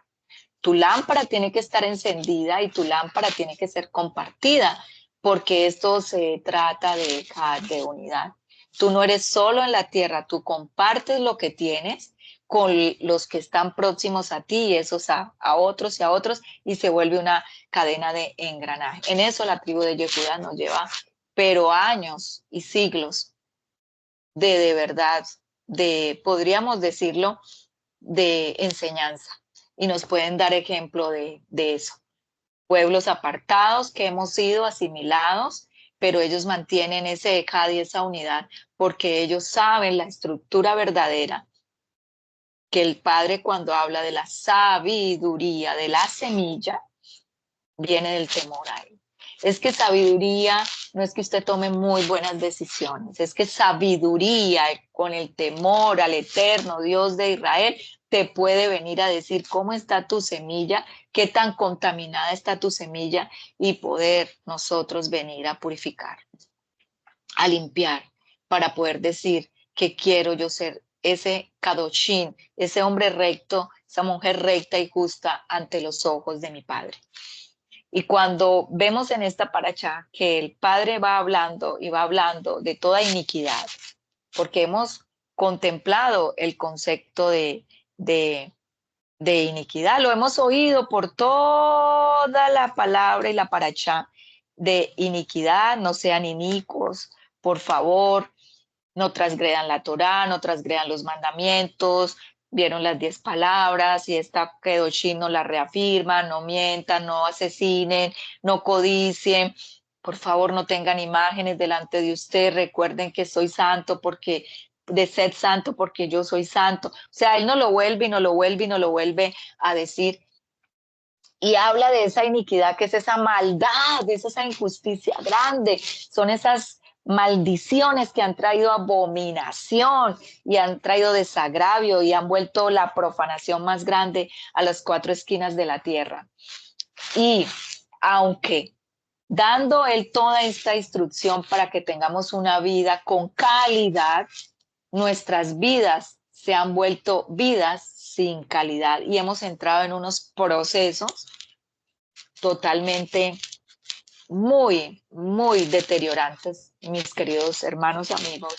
Tu lámpara tiene que estar encendida y tu lámpara tiene que ser compartida, porque esto se trata de unidad. Tú no eres solo en la tierra, tú compartes lo que tienes con los que están próximos a ti y esos a otros y a otros, y se vuelve una cadena de engranaje. En eso la tribu de Yehudá nos lleva, pero años y siglos de verdad, podríamos decirlo, de enseñanza. Y nos pueden dar ejemplo de eso. Pueblos apartados que hemos sido asimilados, pero ellos mantienen ese ECAD y esa unidad porque ellos saben la estructura verdadera, que el Padre cuando habla de la sabiduría de la semilla, viene del temor a él. Es que sabiduría no es que usted tome muy buenas decisiones, es que sabiduría con el temor al eterno Dios de Israel te puede venir a decir cómo está tu semilla, qué tan contaminada está tu semilla y poder nosotros venir a purificar, a limpiar, para poder decir que quiero yo ser ese Kadoshim, ese hombre recto, esa mujer recta y justa ante los ojos de mi Padre. Y cuando vemos en esta paracha que el Padre va hablando y va hablando de toda iniquidad, porque hemos contemplado el concepto de iniquidad, lo hemos oído por toda la palabra y la paracha de iniquidad, no sean inicuos, por favor, no transgredan la Torá, no transgredan los mandamientos, vieron las 10 palabras y esta Kedoshim nos la reafirma, no mientan, no asesinen, no codicien, por favor no tengan imágenes delante de usted, recuerden que soy santo porque de sed santo porque yo soy santo. O sea, él no lo vuelve y no lo vuelve y no lo vuelve a decir. Y habla de esa iniquidad que es esa maldad, es esa injusticia grande, son esas maldiciones que han traído abominación y han traído desagravio y han vuelto la profanación más grande a las cuatro esquinas de la tierra. Y aunque dando él toda esta instrucción para que tengamos una vida con calidad, nuestras vidas se han vuelto vidas sin calidad y hemos entrado en unos procesos totalmente muy deteriorantes, mis queridos hermanos, amigos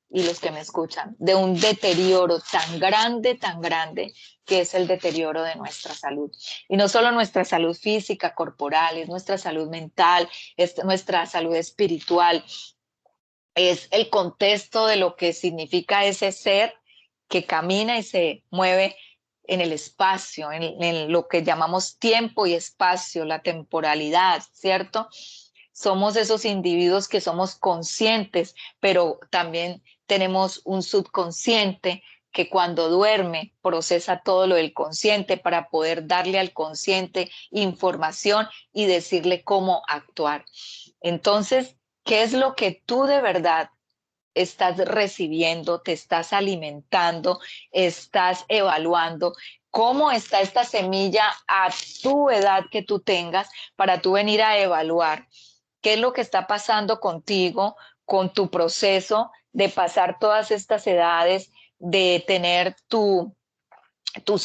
y los que me escuchan, de un deterioro tan grande, que es el deterioro de nuestra salud. Y no solo nuestra salud física, corporal, es nuestra salud mental, es nuestra salud espiritual, es el contexto de lo que significa ese ser que camina y se mueve en el espacio, en lo que llamamos tiempo y espacio, la temporalidad, ¿cierto? Somos esos individuos que somos conscientes, pero también tenemos un subconsciente que cuando duerme procesa todo lo del consciente para poder darle al consciente información y decirle cómo actuar. Entonces, ¿qué es lo que tú de verdad estás recibiendo, te estás alimentando, estás evaluando? ¿Cómo está esta semilla a tu edad que tú tengas para tú venir a evaluar qué es lo que está pasando contigo, con tu proceso de pasar todas estas edades, de tener tus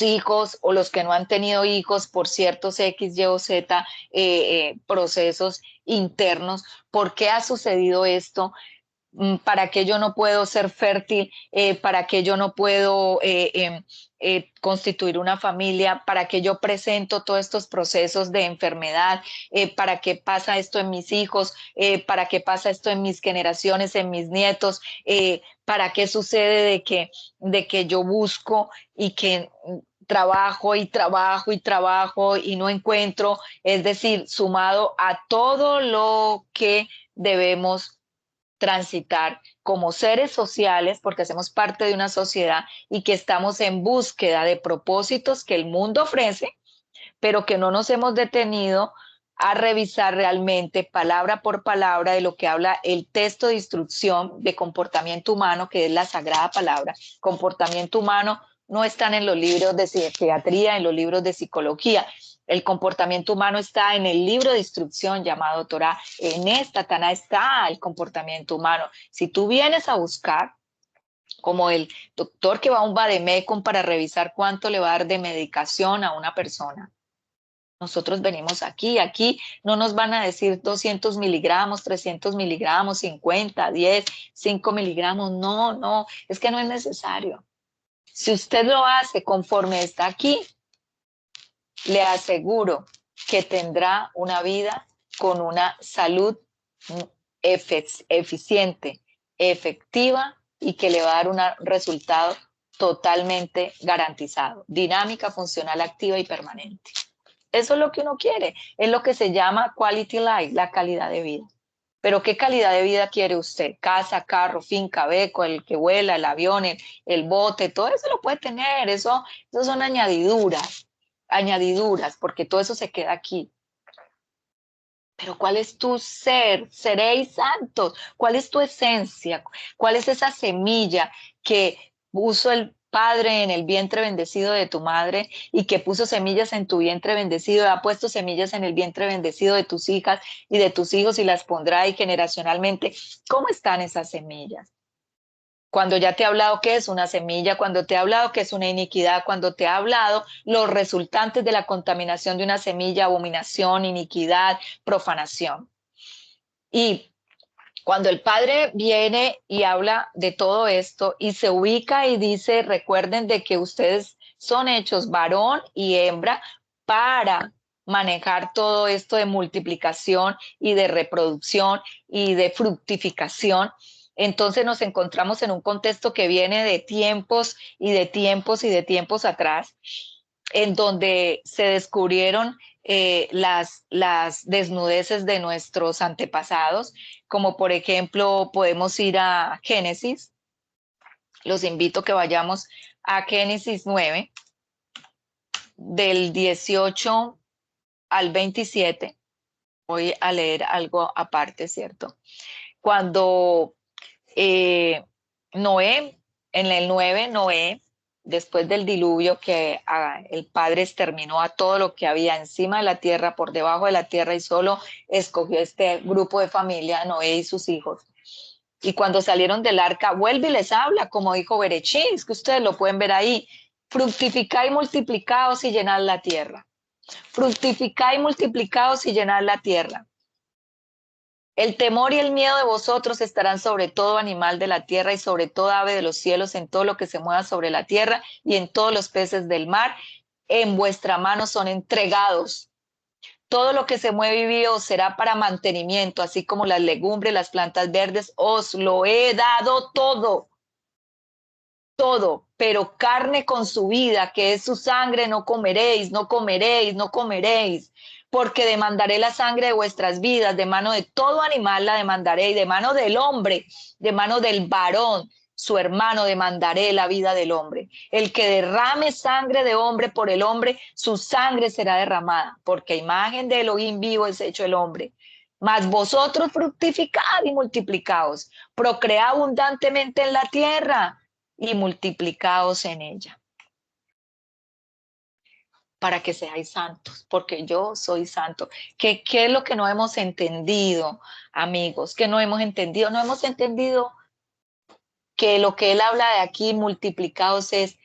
hijos o los que no han tenido hijos por ciertos X, Y o Z procesos internos? ¿Por qué ha sucedido esto? ¿Para qué yo no puedo ser fértil? ¿Para qué yo no puedo constituir una familia? ¿Para qué yo presento todos estos procesos de enfermedad? ¿Para qué pasa esto en mis hijos? ¿Para qué pasa esto en mis generaciones, en mis nietos? ¿Para qué sucede de que yo busco y que trabajo y trabajo y trabajo y no encuentro? Es decir, sumado a todo lo que debemos transitar como seres sociales, porque hacemos parte de una sociedad y que estamos en búsqueda de propósitos que el mundo ofrece, pero que no nos hemos detenido a revisar realmente palabra por palabra de lo que habla el texto de instrucción de comportamiento humano, que es la sagrada palabra. Comportamiento humano no están en los libros de psiquiatría, en los libros de psicología. El comportamiento humano está en el libro de instrucción llamado Torah. En esta Taná está el comportamiento humano. Si tú vienes a buscar, como el doctor que va a un vademecum para revisar cuánto le va a dar de medicación a una persona, nosotros venimos aquí no nos van a decir 200 miligramos, 300 miligramos, 50, 10, 5 miligramos, no, es que no es necesario. Si usted lo hace conforme está aquí, le aseguro que tendrá una vida con una salud eficiente, efectiva y que le va a dar un resultado totalmente garantizado, dinámica, funcional, activa y permanente. Eso es lo que uno quiere, es lo que se llama quality life, la calidad de vida. Pero ¿qué calidad de vida quiere usted? Casa, carro, finca, beco, el que vuela, el avión, el bote, todo eso lo puede tener, eso son añadiduras, porque todo eso se queda aquí. Pero ¿cuál es tu ser? Seréis santos. ¿Cuál es tu esencia? ¿Cuál es esa semilla que puso el Padre en el vientre bendecido de tu madre y que puso semillas en tu vientre bendecido, ha puesto semillas en el vientre bendecido de tus hijas y de tus hijos y las pondrá ahí generacionalmente? ¿Cómo están esas semillas? Cuando ya te he hablado qué es una semilla, cuando te he hablado qué es una iniquidad, cuando te he hablado los resultantes de la contaminación de una semilla, abominación, iniquidad, profanación. Y cuando el Padre viene y habla de todo esto y se ubica y dice, recuerden de que ustedes son hechos varón y hembra para manejar todo esto de multiplicación y de reproducción y de fructificación. Entonces nos encontramos en un contexto que viene de tiempos y de tiempos y de tiempos atrás, en donde se descubrieron las desnudeces de nuestros antepasados, como por ejemplo podemos ir a Génesis. Los invito a que vayamos a Génesis 9, del 18 al 27. Voy a leer algo aparte, ¿cierto? Cuando Noé, en el 9, Noé, después del diluvio que el Padre exterminó a todo lo que había encima de la tierra, por debajo de la tierra, y solo escogió este grupo de familia, Noé y sus hijos. Y cuando salieron del arca, vuelve y les habla, como dijo Berechín, es que ustedes lo pueden ver ahí: fructificad y multiplicaos y llenad la tierra. Fructificad y multiplicaos y llenad la tierra. El temor y el miedo de vosotros estarán sobre todo animal de la tierra y sobre toda ave de los cielos, en todo lo que se mueva sobre la tierra y en todos los peces del mar. En vuestra mano son entregados. Todo lo que se mueve y vive os será para mantenimiento, así como las legumbres, las plantas verdes, os lo he dado todo. Todo, pero carne con su vida, que es su sangre, no comeréis, no comeréis, no comeréis, porque demandaré la sangre de vuestras vidas, de mano de todo animal la demandaré, y de mano del hombre, de mano del varón, su hermano, demandaré la vida del hombre. El que derrame sangre de hombre por el hombre, su sangre será derramada, porque imagen de Elohim vivo es hecho el hombre. Mas vosotros fructificad y multiplicaos, procread abundantemente en la tierra y multiplicaos en ella, para que seáis santos, porque yo soy santo. ¿Qué es lo que no hemos entendido, amigos? ¿Qué no hemos entendido? No hemos entendido que lo que él habla de aquí, multiplicaos, es: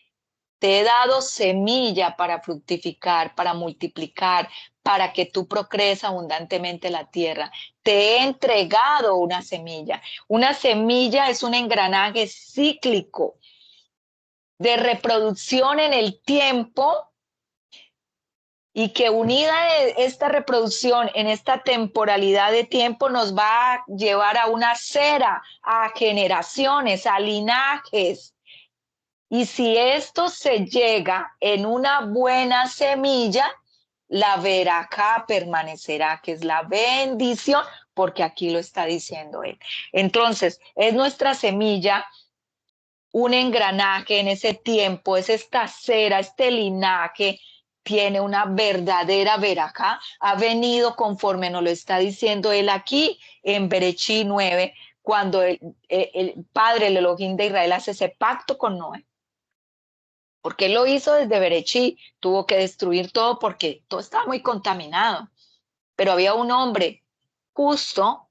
te he dado semilla para fructificar, para multiplicar, para que tú procrees abundantemente la tierra. Te he entregado una semilla. Una semilla es un engranaje cíclico de reproducción en el tiempo, y que unida esta reproducción en esta temporalidad de tiempo nos va a llevar a una cera, a generaciones, a linajes. Y si esto se llega en una buena semilla, la verajá permanecerá, que es la bendición, porque aquí lo está diciendo él. Entonces, es nuestra semilla un engranaje en ese tiempo, es esta cera, este linaje tiene una verdadera verajá, ha venido conforme nos lo está diciendo él aquí en Berechí 9, cuando el Padre, el Elohim de Israel, hace ese pacto con Noé. Porque él lo hizo desde Berechí, tuvo que destruir todo porque todo estaba muy contaminado. Pero había un hombre justo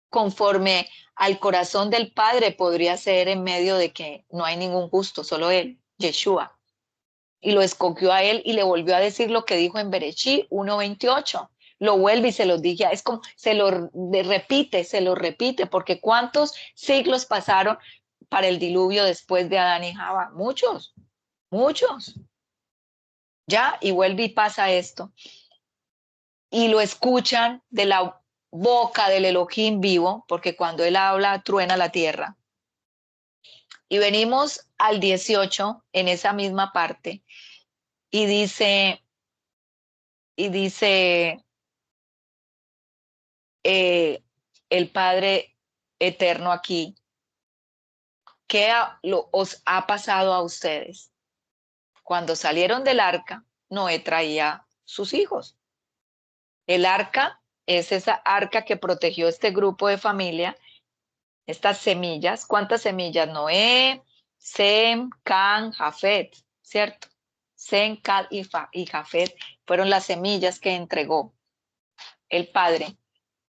conforme al corazón del Padre podría ser en medio de que no hay ningún justo, solo él, Yeshua. Y lo escogió a él y le volvió a decir lo que dijo en Berechí 1:28. Lo vuelve y se lo dije, es como, se lo repite, porque ¿cuántos siglos pasaron para el diluvio después de Adán y Java? Muchos, muchos. Ya, y vuelve y pasa esto. Y lo escuchan de la boca del Elohim vivo, porque cuando él habla, truena la tierra. Y venimos al 18, en esa misma parte, y dice el Padre Eterno aquí, ¿qué os ha pasado a ustedes? Cuando salieron del arca, Noé traía sus hijos. El arca es esa arca que protegió este grupo de familia, estas semillas. ¿Cuántas semillas? Noé, Sem, Can, Jafet, ¿cierto? Sem, Can y Jafet fueron las semillas que entregó el Padre,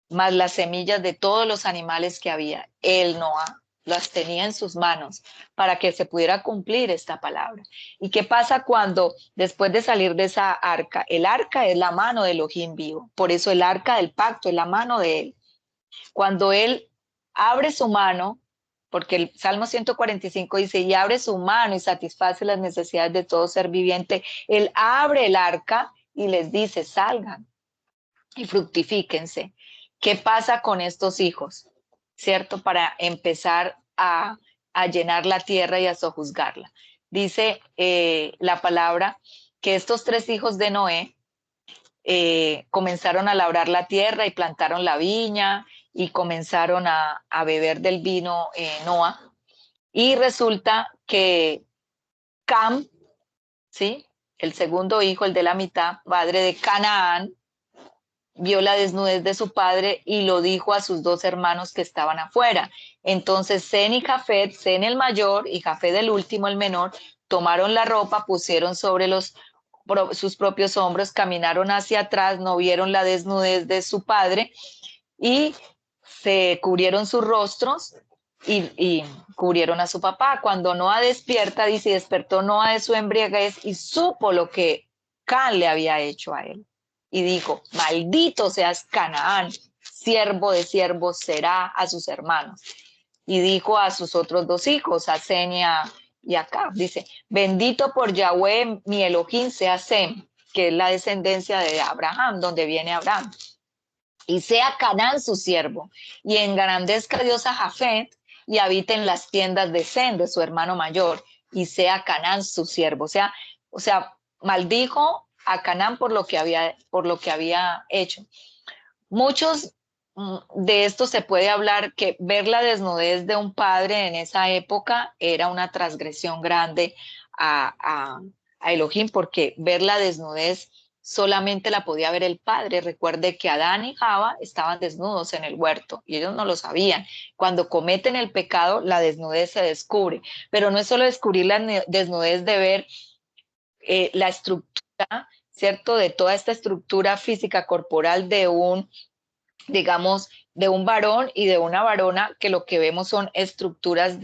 más las semillas de todos los animales que había. El Noah las tenía en sus manos para que se pudiera cumplir esta palabra. ¿Y qué pasa cuando después de salir de esa arca? El arca es la mano de Elohim vivo, por eso el arca del pacto es la mano de él. Cuando él abre su mano, porque el Salmo 145 dice, y abre su mano y satisface las necesidades de todo ser viviente, él abre el arca y les dice, salgan y fructifíquense. ¿Qué pasa con estos hijos? ¿Cierto? Para empezar a llenar la tierra y a sojuzgarla. Dice la palabra que estos tres hijos de Noé comenzaron a labrar la tierra y plantaron la viña y comenzaron a beber del vino Noah. Y resulta que Cam, ¿sí? El segundo hijo, el de la mitad, padre de Canaán, vio la desnudez de su padre y lo dijo a sus dos hermanos que estaban afuera. Entonces Sen y Jafet, Sen el mayor y Jafet el último, el menor, tomaron la ropa, pusieron sobre sus propios hombros, caminaron hacia atrás, no vieron la desnudez de su padre y se cubrieron sus rostros y cubrieron a su papá. Cuando Noa despierta, dice, despertó Noa de su embriaguez y supo lo que Can le había hecho a él. Y dijo, maldito seas Canaán, siervo de siervos será a sus hermanos. Y dijo a sus otros dos hijos, a Sem y a Cam, dice, bendito por Yahweh mi Elohim sea Sem, que es la descendencia de Abraham, donde viene Abraham. Y sea Canaán su siervo, y engrandezca Dios a Jafet, y habite en las tiendas de Sem, de su hermano mayor, y sea Canaán su siervo. O sea, maldijo a Canaán por lo que había hecho. Muchos de esto se puede hablar que ver la desnudez de un padre en esa época era una transgresión grande a Elohim, porque ver la desnudez solamente la podía ver el padre. Recuerde que Adán y Java estaban desnudos en el huerto y ellos no lo sabían. Cuando cometen el pecado, la desnudez se descubre, pero no es solo descubrir la desnudez de ver la estructura, ¿cierto? De toda esta estructura física corporal digamos, de un varón y de una varona, que lo que vemos son estructuras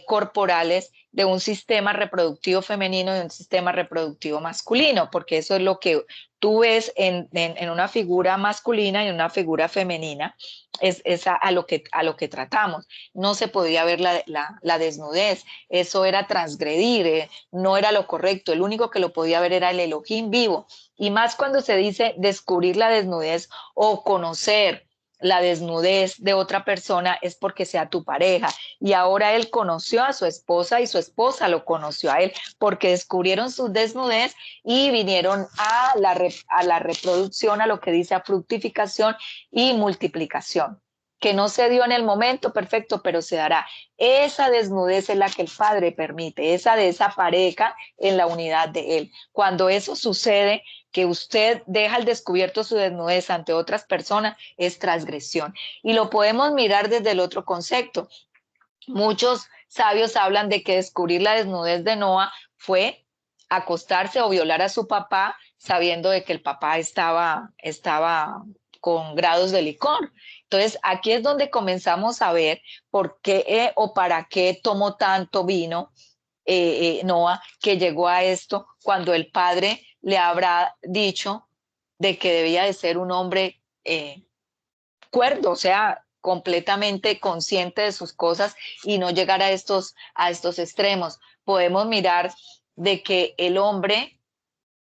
corporales de un sistema reproductivo femenino y un sistema reproductivo masculino, porque eso es lo que tú ves en una figura masculina y una figura femenina, es a lo que tratamos. No se podía ver la desnudez, eso era transgredir, no era lo correcto, el único que lo podía ver era el Elohim vivo, y más cuando se dice descubrir la desnudez o conocer la desnudez de otra persona es porque sea tu pareja. Y ahora él conoció a su esposa y su esposa lo conoció a él porque descubrieron su desnudez y vinieron a la reproducción, a lo que dice a fructificación y multiplicación. que no se dio en el momento, perfecto, pero se dará. Esa desnudez es la que el Padre permite, esa de esa pareja en la unidad de Él. Cuando eso sucede, que usted deja al descubierto su desnudez ante otras personas, es transgresión. Y lo podemos mirar desde el otro concepto. Muchos sabios hablan de que descubrir la desnudez de Noa fue acostarse o violar a su papá sabiendo de que el papá estaba con grados de licor. Entonces, aquí es donde comenzamos a ver por qué o para qué tomó tanto vino Noa, que llegó a esto cuando el padre le habrá dicho de que debía de ser un hombre cuerdo, o sea, completamente consciente de sus cosas y no llegar a estos extremos. Podemos mirar de que el hombre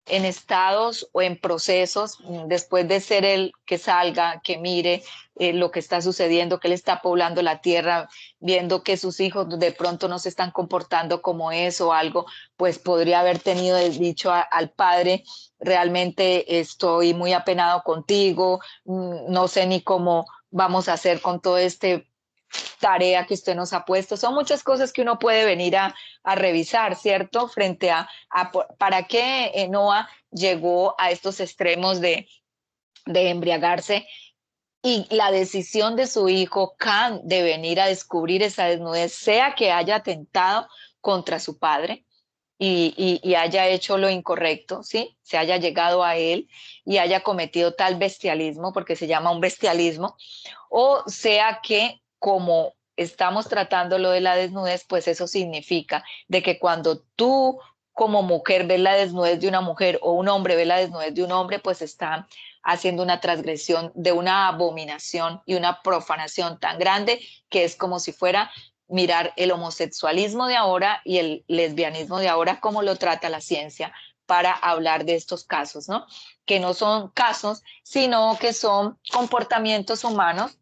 en estados o en procesos, después de ser el que salga, que mire lo que está sucediendo, que él está poblando la tierra, viendo que sus hijos de pronto no se están comportando como es o algo, pues podría haber tenido dicho al padre, realmente estoy muy apenado contigo, no sé ni cómo vamos a hacer con todo este tarea que usted nos ha puesto. Son muchas cosas que uno puede venir a revisar, ¿cierto? Frente a para qué Noah llegó a estos extremos de embriagarse y la decisión de su hijo Can de venir a descubrir esa desnudez, sea que haya atentado contra su padre y haya hecho lo incorrecto, ¿sí? Se haya llegado a él y haya cometido tal bestialismo, porque se llama un bestialismo, o sea que como estamos tratando lo de la desnudez, pues eso significa de que cuando tú como mujer ves la desnudez de una mujer o un hombre ve la desnudez de un hombre, pues está haciendo una transgresión de una abominación y una profanación tan grande que es como si fuera mirar el homosexualismo de ahora y el lesbianismo de ahora, como lo trata la ciencia para hablar de estos casos, ¿no? Que no son casos, sino que son comportamientos humanos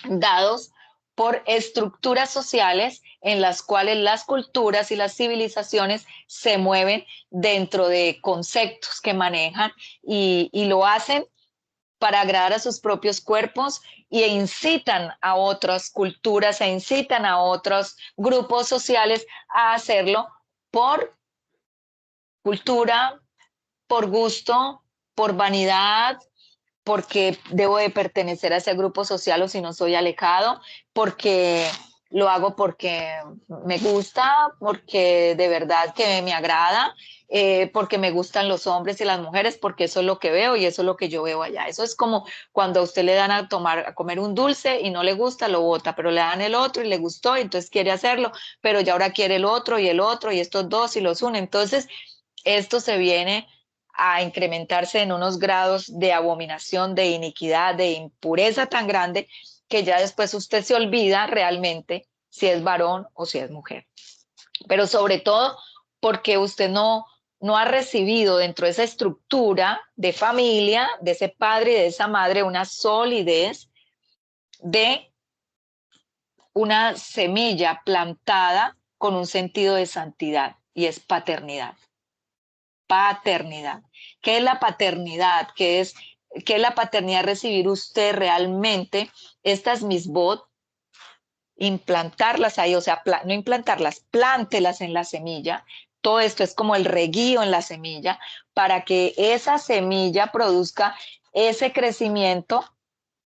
dados por estructuras sociales en las cuales las culturas y las civilizaciones se mueven dentro de conceptos que manejan y lo hacen para agradar a sus propios cuerpos e incitan a otras culturas e incitan a otros grupos sociales a hacerlo por cultura, por gusto, por vanidad, porque debo de pertenecer a ese grupo social o si no soy alejado, porque lo hago porque me gusta, porque de verdad que me agrada, porque me gustan los hombres y las mujeres, porque eso es lo que veo y eso es lo que yo veo allá. Eso es como cuando a usted le dan a tomar, a comer un dulce y no le gusta, lo bota, pero le dan el otro y le gustó, y entonces quiere hacerlo, pero ya ahora quiere el otro y estos dos y los une. Entonces, esto se viene a incrementarse en unos grados de abominación, de iniquidad, de impureza tan grande que ya después usted se olvida realmente si es varón o si es mujer. Pero sobre todo porque usted no ha recibido dentro de esa estructura de familia, de ese padre y de esa madre, una solidez de una semilla plantada con un sentido de santidad y es paternidad. Paternidad. ¿Qué es la paternidad? ¿Qué es la paternidad? Recibir usted realmente estas misbot, implantarlas ahí, o sea, no implantarlas, plántelas en la semilla. Todo esto es como el reguío en la semilla para que esa semilla produzca ese crecimiento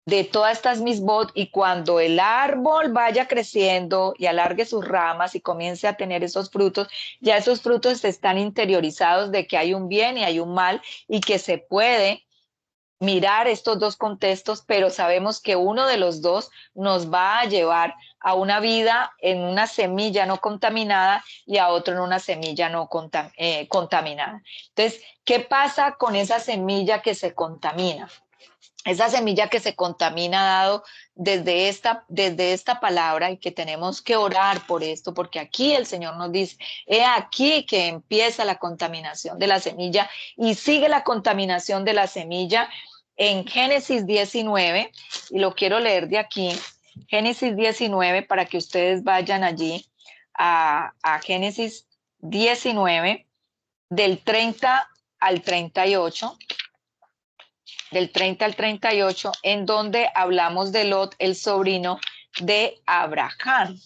de todas estas misbot y cuando el árbol vaya creciendo y alargue sus ramas y comience a tener esos frutos, ya esos frutos están interiorizados de que hay un bien y hay un mal y que se puede mirar estos dos contextos, pero sabemos que uno de los dos nos va a llevar a una vida en una semilla no contaminada y a otro en una semilla no contaminada. Entonces, ¿qué pasa con esa semilla que se contamina? Esa semilla que se contamina dado desde esta palabra y que tenemos que orar por esto, porque aquí el Señor nos dice, he aquí que empieza la contaminación de la semilla y sigue la contaminación de la semilla en Génesis 19, y lo quiero leer de aquí, Génesis 19, para que ustedes vayan allí a Génesis 19, del 30 al 38. del 30 al 38, en donde hablamos de Lot, el sobrino de Abraham.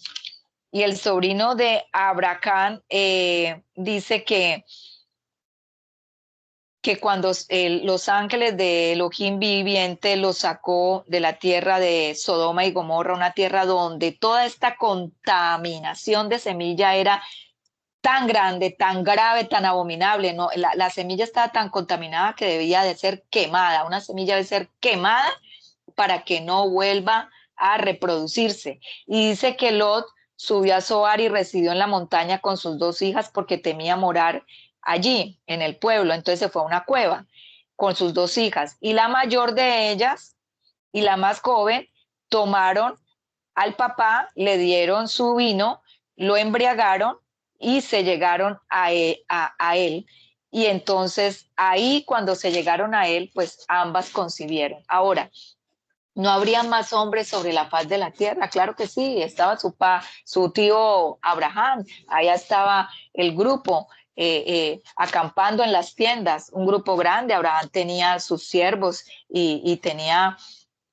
Y el sobrino de Abraham dice que cuando los ángeles de Elohim viviente los sacó de la tierra de Sodoma y Gomorra, una tierra donde toda esta contaminación de semilla era tan grande, tan grave, tan abominable, ¿no? La semilla estaba tan contaminada que debía de ser quemada, una semilla debe ser quemada para que no vuelva a reproducirse. Y dice que Lot subió a Zoar y residió en la montaña con sus dos hijas porque temía morar allí, en el pueblo. Entonces se fue a una cueva con sus dos hijas. Y la mayor de ellas y la más joven tomaron al papá, le dieron su vino, lo embriagaron y se llegaron a él. Y entonces ahí cuando se llegaron a él, pues ambas concibieron. Ahora, ¿no habría más hombres sobre la faz de la tierra? Claro que sí, estaba su tío Abraham, allá estaba el grupo acampando en las tiendas, un grupo grande. Abraham tenía sus siervos y tenía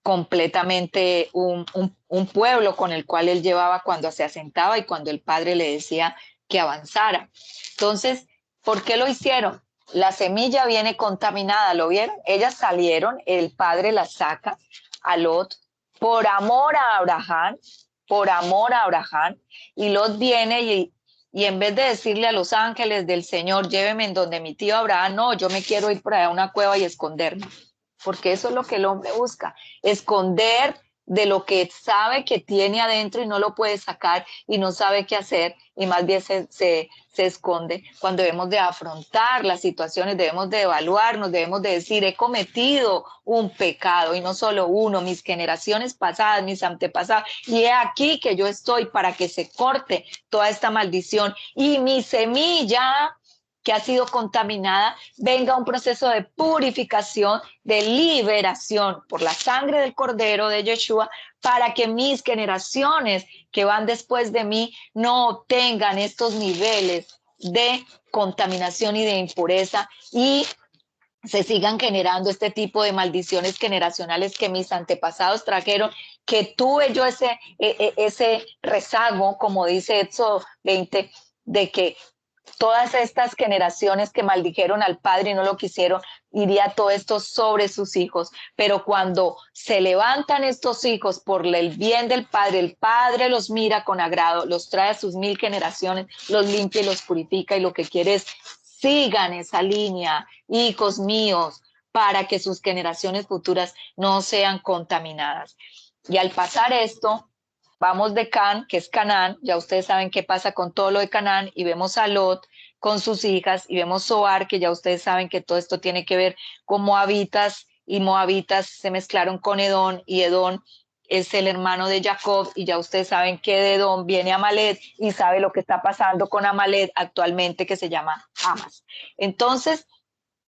completamente un pueblo con el cual él llevaba cuando se asentaba y cuando el padre le decía que avanzara. Entonces, ¿por qué lo hicieron? La semilla viene contaminada, ¿lo vieron? Ellas salieron, el padre las saca a Lot por amor a Abraham, y Lot viene y en vez de decirle a los ángeles del Señor, lléveme en donde mi tío Abraham, no, yo me quiero ir por allá a una cueva y esconderme, porque eso es lo que el hombre busca, esconder de lo que sabe que tiene adentro y no lo puede sacar y no sabe qué hacer y más bien se esconde. Cuando debemos de afrontar las situaciones, debemos de evaluarnos, debemos de decir, he cometido un pecado y no solo uno, mis generaciones pasadas, mis antepasados, y he aquí que yo estoy para que se corte toda esta maldición y mi semilla que ha sido contaminada, venga un proceso de purificación, de liberación por la sangre del Cordero de Yeshua, para que mis generaciones que van después de mí no tengan estos niveles de contaminación y de impureza y se sigan generando este tipo de maldiciones generacionales que mis antepasados trajeron, que tuve yo ese rezago, como dice Éxodo 20, de que todas estas generaciones que maldijeron al padre y no lo quisieron, iría todo esto sobre sus hijos. Pero cuando se levantan estos hijos por el bien del padre, el padre los mira con agrado, los trae a sus 1000 generaciones, los limpia y los purifica, y lo que quiere es sigan esa línea, hijos míos, para que sus generaciones futuras no sean contaminadas. Y al pasar esto, vamos de Can, que es Canaán, ya ustedes saben qué pasa con todo lo de Canaán, y vemos a Lot con sus hijas, y vemos Zoar, que ya ustedes saben que todo esto tiene que ver con moabitas, y moabitas se mezclaron con Edom, y Edom es el hermano de Jacob, y ya ustedes saben que de Edom viene Amalek, y sabe lo que está pasando con Amalek actualmente, que se llama Hamas. Entonces,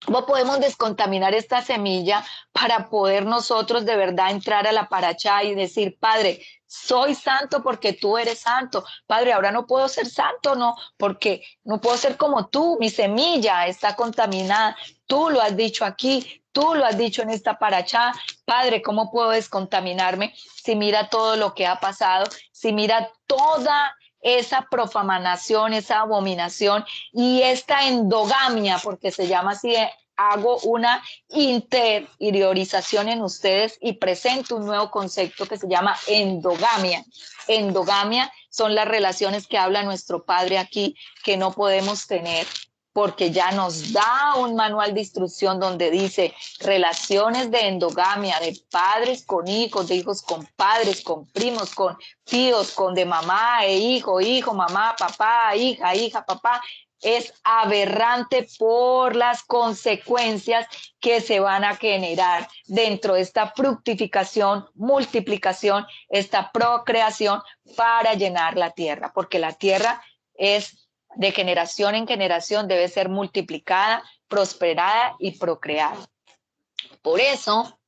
¿cómo podemos descontaminar esta semilla para poder nosotros de verdad entrar a la paracha y decir, Padre, soy santo porque tú eres santo? Padre, ahora no puedo ser santo, no, porque no puedo ser como tú, mi semilla está contaminada. Tú lo has dicho aquí, tú lo has dicho en esta paracha. Padre, ¿cómo puedo descontaminarme si mira todo lo que ha pasado, si mira toda esa profanación, esa abominación y esta endogamia, porque se llama así? Hago una interiorización en ustedes y presento un nuevo concepto que se llama endogamia. Endogamia son las relaciones que habla nuestro Padre aquí, que no podemos tener, porque ya nos da un manual de instrucción donde dice relaciones de endogamia, de padres con hijos, de hijos con padres, con primos, con tíos, con de mamá e hijo, hijo, mamá, papá, hija, papá. Es aberrante por las consecuencias que se van a generar dentro de esta fructificación, multiplicación, esta procreación para llenar la tierra, porque la tierra es de generación en generación, debe ser multiplicada, prosperada y procreada. Por eso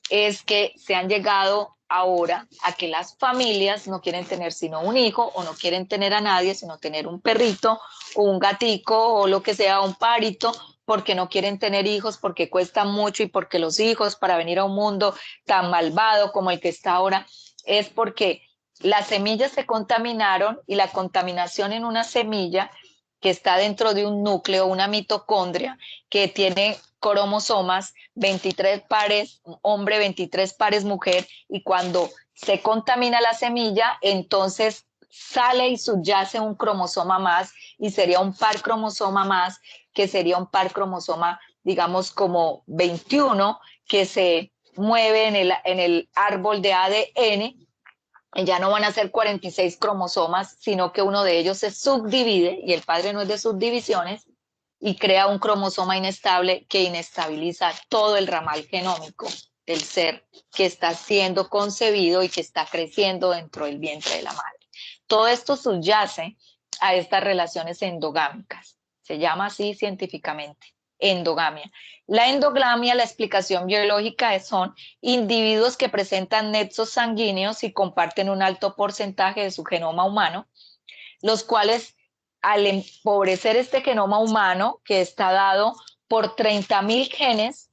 es que se han llegado ahora a que las familias no quieren tener sino un hijo, o no quieren tener a nadie sino tener un perrito o un gatico o lo que sea, un parito, porque no quieren tener hijos, porque cuesta mucho y porque los hijos para venir a un mundo tan malvado como el que está ahora, es porque las semillas se contaminaron y la contaminación en una semilla que está dentro de un núcleo, una mitocondria, que tiene cromosomas, 23 pares hombre, 23 pares mujer, y cuando se contamina la semilla, entonces sale y subyace un cromosoma más y sería un par cromosoma más, que sería un par cromosoma, digamos, como 21, que se mueve en el árbol de ADN. Ya no van a ser 46 cromosomas, sino que uno de ellos se subdivide, y el padre no es de subdivisiones, y crea un cromosoma inestable que inestabiliza todo el ramal genómico del ser que está siendo concebido y que está creciendo dentro del vientre de la madre. Todo esto subyace a estas relaciones endogámicas. Se llama así científicamente, endogamia. La endogamia, la explicación biológica son individuos que presentan nexos sanguíneos y comparten un alto porcentaje de su genoma humano, los cuales al empobrecer este genoma humano, que está dado por 30.000 genes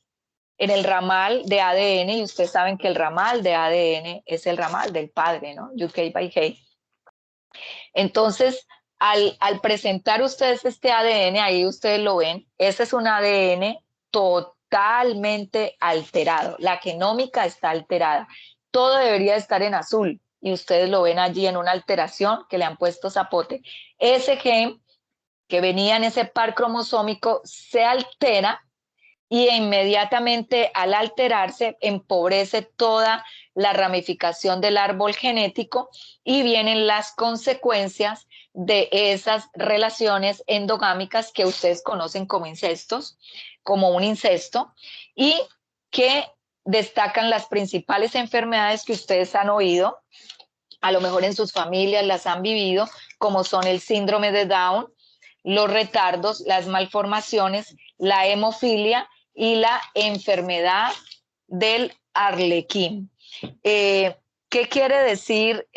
en el ramal de ADN, y ustedes saben que el ramal de ADN es el ramal del padre, ¿no? UK by Hay. Entonces, al presentar ustedes este ADN, ahí ustedes lo ven, ese es un ADN totalmente alterado, la genómica está alterada, todo debería estar en azul, y ustedes lo ven allí en una alteración que le han puesto zapote. Ese gen que venía en ese par cromosómico se altera, y inmediatamente al alterarse empobrece toda la ramificación del árbol genético, y vienen las consecuencias de esas relaciones endogámicas que ustedes conocen como incestos, como un incesto, y que destacan las principales enfermedades que ustedes han oído, a lo mejor en sus familias las han vivido, como son el síndrome de Down, los retardos, las malformaciones, la hemofilia y la enfermedad del arlequín. ¿Qué quiere decir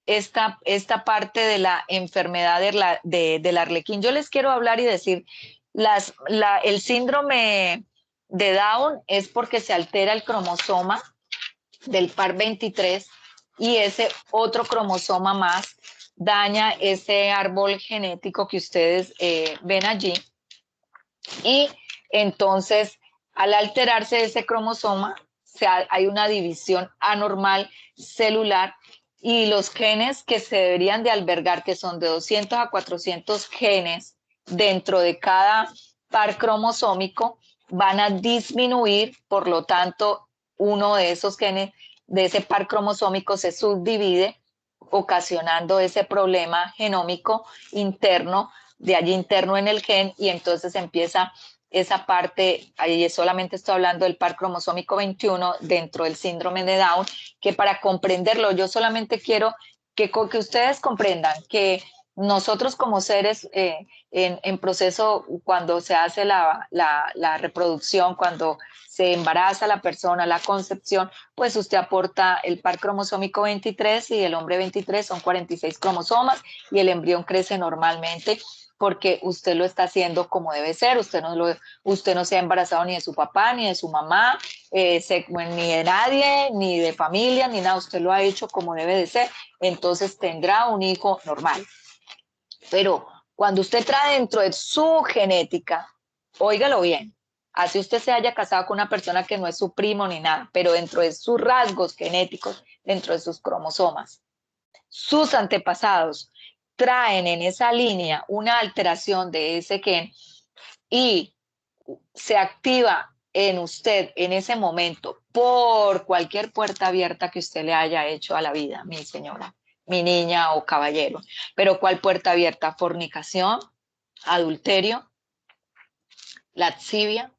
esta parte de la enfermedad del arlequín? Yo les quiero hablar y decir, el síndrome de Down es porque se altera el cromosoma del par 23, y ese otro cromosoma más daña ese árbol genético que ustedes ven allí, y entonces al alterarse ese cromosoma hay una división anormal celular, y los genes que se deberían de albergar, que son de 200 a 400 genes dentro de cada par cromosómico, van a disminuir. Por lo tanto, uno de esos genes de ese par cromosómico se subdivide, ocasionando ese problema genómico interno, de allí interno en el gen, y entonces empieza esa parte, ahí solamente estoy hablando del par cromosómico 21 dentro del síndrome de Down, que para comprenderlo yo solamente quiero que ustedes comprendan que nosotros como seres en proceso, cuando se hace la reproducción, cuando se embaraza la persona, la concepción, pues usted aporta el par cromosómico 23, y el hombre 23 son 46 cromosomas, y el embrión crece normalmente porque usted lo está haciendo como debe ser. Usted no se ha embarazado ni de su papá, ni de su mamá, ni de nadie, ni de familia, ni nada. Usted lo ha hecho como debe de ser. Entonces tendrá un hijo normal. Pero cuando usted trae dentro de su genética, óigalo bien, así usted se haya casado con una persona que no es su primo ni nada, pero dentro de sus rasgos genéticos, dentro de sus cromosomas, sus antepasados traen en esa línea una alteración de ese gen, y se activa en usted en ese momento por cualquier puerta abierta que usted le haya hecho a la vida, mi señora, mi niña o caballero. Pero ¿cuál puerta abierta? Fornicación, adulterio, lascivia,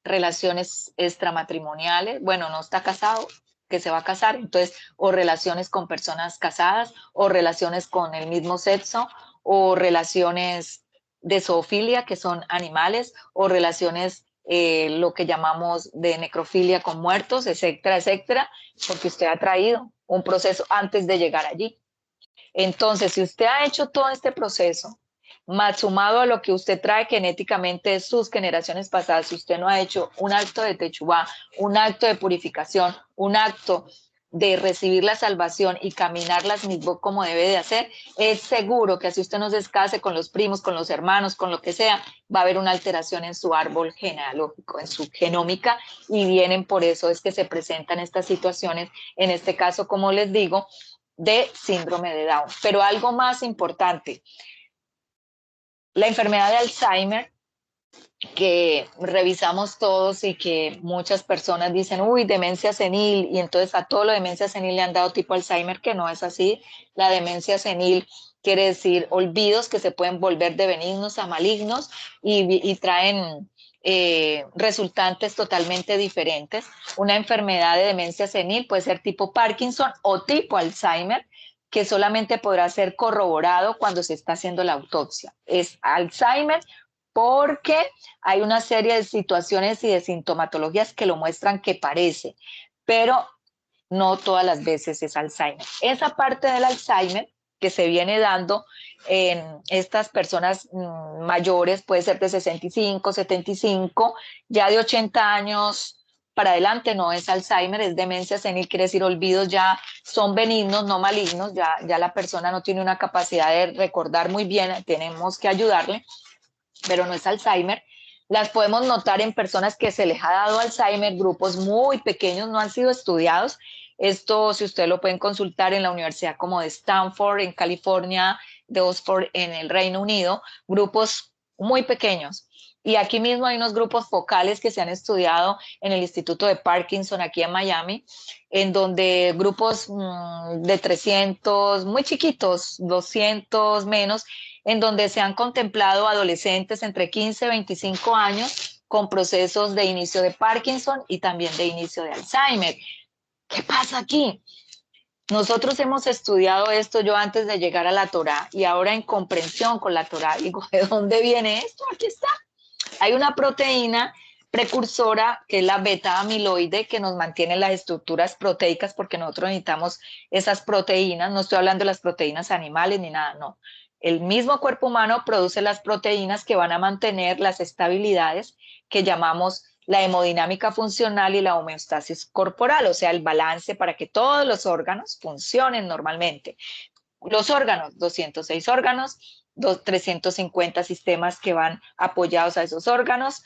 relaciones extramatrimoniales. Bueno, no está casado, que se va a casar, entonces, o relaciones con personas casadas, o relaciones con el mismo sexo, o relaciones de zoofilia, que son animales, o relaciones, lo que llamamos de necrofilia con muertos, etcétera, etcétera, porque usted ha traído un proceso antes de llegar allí. Entonces, si usted ha hecho todo este proceso más sumado a lo que usted trae genéticamente de sus generaciones pasadas, si usted no ha hecho un acto de techubá, un acto de purificación, un acto de recibir la salvación y caminar las mismas como debe de hacer, es seguro que así usted no se case con los primos, con los hermanos, con lo que sea, va a haber una alteración en su árbol genealógico, en su genómica, y vienen por eso es que se presentan estas situaciones, en este caso, como les digo, de síndrome de Down. Pero algo más importante, la enfermedad de Alzheimer, que revisamos todos y que muchas personas dicen, uy, demencia senil, y entonces a todo lo de demencia senil le han dado tipo Alzheimer, que no es así. La demencia senil quiere decir olvidos que se pueden volver de benignos a malignos y traen resultantes totalmente diferentes. Una enfermedad de demencia senil puede ser tipo Parkinson o tipo Alzheimer, que solamente podrá ser corroborado cuando se está haciendo la autopsia. Es Alzheimer porque hay una serie de situaciones y de sintomatologías que lo muestran que parece, pero no todas las veces es Alzheimer. Esa parte del Alzheimer que se viene dando en estas personas mayores, puede ser de 65, 75, ya de 80 años para adelante no es Alzheimer, es demencia senil, quiere decir olvidos ya son benignos, no malignos, ya la persona no tiene una capacidad de recordar muy bien, tenemos que ayudarle, pero no es Alzheimer. Las podemos notar en personas que se les ha dado Alzheimer, grupos muy pequeños, no han sido estudiados. Esto, si ustedes lo pueden consultar en la universidad como de Stanford, en California, de Oxford, en el Reino Unido, grupos muy pequeños. Y aquí mismo hay unos grupos focales que se han estudiado en el Instituto de Parkinson, aquí en Miami, en donde grupos de 300, muy chiquitos, 200 menos, en donde se han contemplado adolescentes entre 15 y 25 años con procesos de inicio de Parkinson y también de inicio de Alzheimer. ¿Qué pasa aquí? Nosotros hemos estudiado esto yo antes de llegar a la Torá y ahora en comprensión con la Torá digo, ¿de dónde viene esto? Aquí está. Hay una proteína precursora que es la beta amiloide que nos mantiene las estructuras proteicas porque nosotros necesitamos esas proteínas, no estoy hablando de las proteínas animales ni nada, no. El mismo cuerpo humano produce las proteínas que van a mantener las estabilidades que llamamos la hemodinámica funcional y la homeostasis corporal, o sea, el balance para que todos los órganos funcionen normalmente. Los órganos, 206 órganos, 350 sistemas que van apoyados a esos órganos,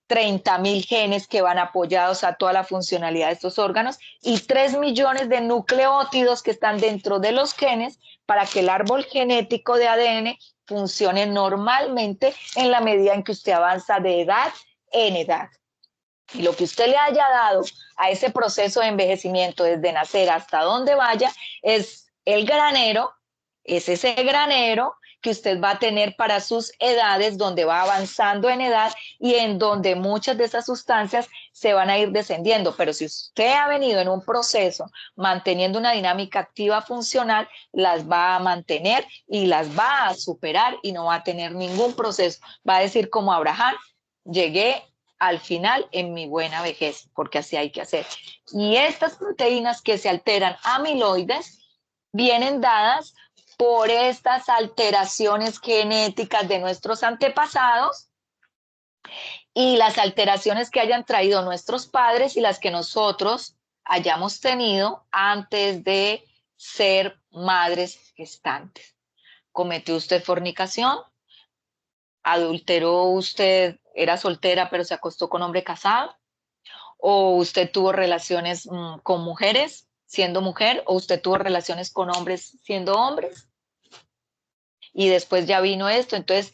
30.000 genes que van apoyados a toda la funcionalidad de estos órganos y 3 millones de nucleótidos que están dentro de los genes para que el árbol genético de ADN funcione normalmente en la medida en que usted avanza de edad en edad. Y lo que usted le haya dado a ese proceso de envejecimiento desde nacer hasta donde vaya es el granero, es ese granero que usted va a tener para sus edades, donde va avanzando en edad y en donde muchas de esas sustancias se van a ir descendiendo. Pero si usted ha venido en un proceso manteniendo una dinámica activa funcional, las va a mantener y las va a superar y no va a tener ningún proceso. Va a decir como Abraham, llegué al final en mi buena vejez, porque así hay que hacer. Y estas proteínas que se alteran, amiloides, vienen dadas por estas alteraciones genéticas de nuestros antepasados y las alteraciones que hayan traído nuestros padres y las que nosotros hayamos tenido antes de ser madres gestantes. ¿Cometió usted fornicación? ¿Adulteró usted, era soltera pero se acostó con hombre casado? ¿O usted tuvo relaciones con mujeres siendo mujer? ¿O usted tuvo relaciones con hombres siendo hombres? Y después ya vino esto, entonces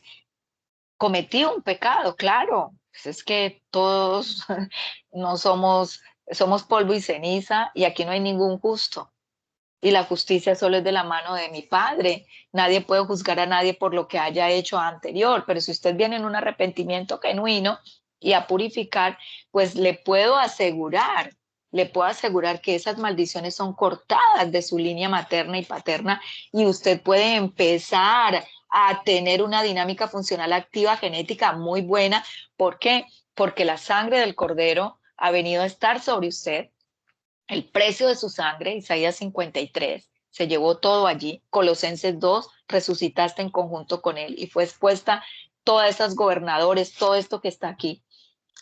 cometí un pecado, claro. Pues es que todos no somos polvo y ceniza y aquí no hay ningún justo. Y la justicia solo es de la mano de mi Padre. Nadie puede juzgar a nadie por lo que haya hecho anterior, pero si usted viene en un arrepentimiento genuino y a purificar, pues le puedo asegurar que esas maldiciones son cortadas de su línea materna y paterna y usted puede empezar a tener una dinámica funcional activa genética muy buena. ¿Por qué? Porque la sangre del Cordero ha venido a estar sobre usted, el precio de su sangre, Isaías 53, se llevó todo allí. Colosenses 2, resucitaste en conjunto con él y fue expuesta todas esas gobernadores, todo esto que está aquí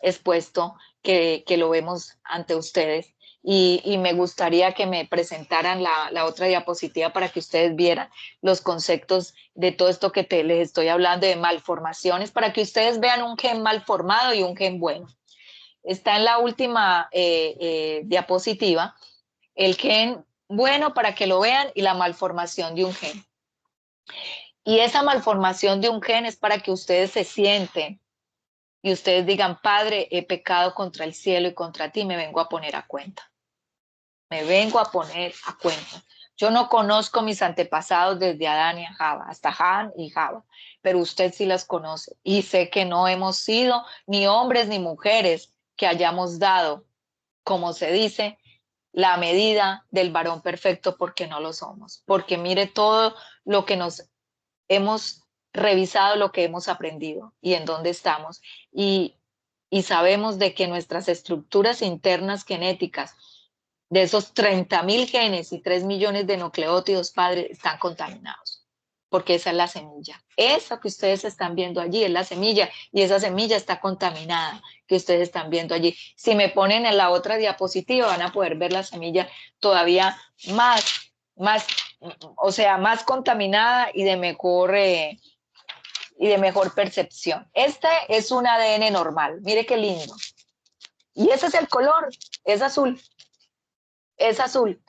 expuesto, que lo vemos ante ustedes. Y me gustaría que me presentaran la otra diapositiva para que ustedes vieran los conceptos de todo esto que les estoy hablando de malformaciones, para que ustedes vean un gen mal formado y un gen bueno. Está en la última diapositiva el gen bueno para que lo vean y la malformación de un gen. Y esa malformación de un gen es para que ustedes se sienten y ustedes digan, Padre, he pecado contra el cielo y contra ti, me vengo a poner a cuenta. Me vengo a poner a cuenta. Yo no conozco mis antepasados desde Adán y Java, hasta Han y Java, pero usted sí las conoce. Y sé que no hemos sido ni hombres ni mujeres que hayamos dado, como se dice, la medida del varón perfecto, porque no lo somos. Porque mire todo lo que nos hemos revisado, lo que hemos aprendido y en dónde estamos. Y sabemos de que nuestras estructuras internas genéticas, de esos 30.000 genes y 3 millones de nucleótidos, padre, están contaminados. Porque esa es la semilla. Eso que ustedes están viendo allí es la semilla y esa semilla está contaminada que ustedes están viendo allí. Si me ponen en la otra diapositiva van a poder ver la semilla todavía más, o sea, más contaminada y de mejor percepción. Este es un ADN normal. Mire qué lindo. Y ese es el color, es azul. Es azul.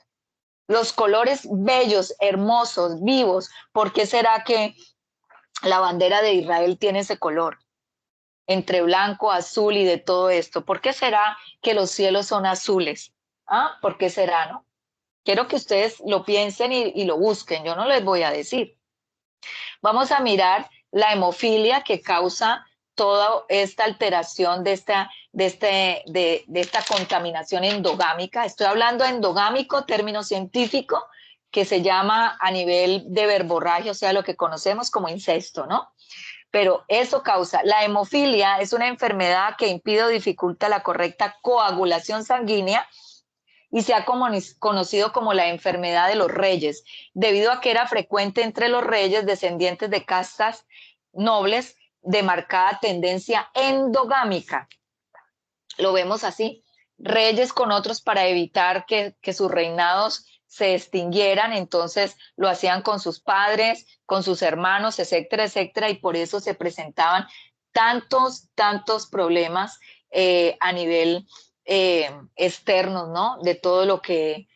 Los colores bellos, hermosos, vivos. ¿Por qué será que la bandera de Israel tiene ese color? Entre blanco, azul y de todo esto. ¿Por qué será que los cielos son azules? ¿Ah? ¿Por qué será, no? Quiero que ustedes lo piensen y lo busquen. Yo no les voy a decir. Vamos a mirar la hemofilia que causa toda esta alteración de esta contaminación endogámica. Estoy hablando de endogámico, término científico, que se llama a nivel de verborragia, o sea, lo que conocemos como incesto, ¿no? Pero eso causa, la hemofilia es una enfermedad que impide o dificulta la correcta coagulación sanguínea y se ha conocido como la enfermedad de los reyes, debido a que era frecuente entre los reyes descendientes de castas nobles de marcada tendencia endogámica. Lo vemos así, reyes con otros para evitar que sus reinados se extinguieran, entonces lo hacían con sus padres, con sus hermanos, etcétera, etcétera, y por eso se presentaban tantos problemas a nivel externos, ¿no? De todo lo que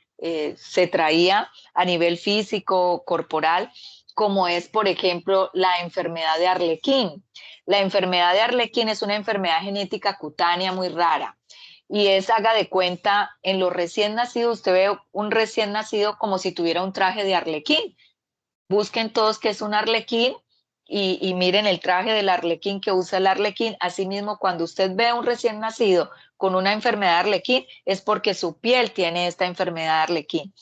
se traía a nivel físico, corporal, como es, por ejemplo, la enfermedad de Arlequín. La enfermedad de Arlequín es una enfermedad genética cutánea muy rara y es, haga de cuenta, en los recién nacidos, usted ve un recién nacido como si tuviera un traje de Arlequín. Busquen todos qué es un Arlequín y miren el traje del Arlequín que usa el Arlequín. Asimismo, cuando usted ve a un recién nacido con una enfermedad de Arlequín, es porque su piel tiene esta enfermedad de Arlequín.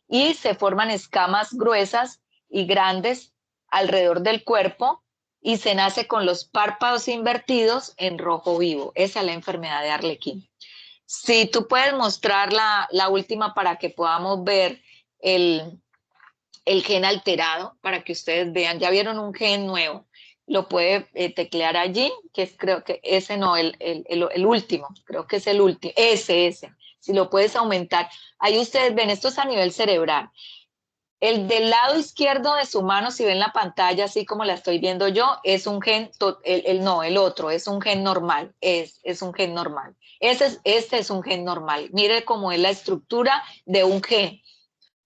Y se forman escamas gruesas y grandes alrededor del cuerpo y se nace con los párpados invertidos en rojo vivo. Esa es la enfermedad de Arlequín. Si tú puedes mostrar la última para que podamos ver el gen alterado, para que ustedes vean, ya vieron un gen nuevo, lo puede teclear allí, que es, creo que ese no, el último, creo que es el último, ese, si lo puedes aumentar. Ahí ustedes ven, esto es a nivel cerebral. El del lado izquierdo de su mano, si ven la pantalla así como la estoy viendo yo, es un gen, no, el otro es un gen normal, es un gen normal. Este es un gen normal. Mire cómo es la estructura de un gen.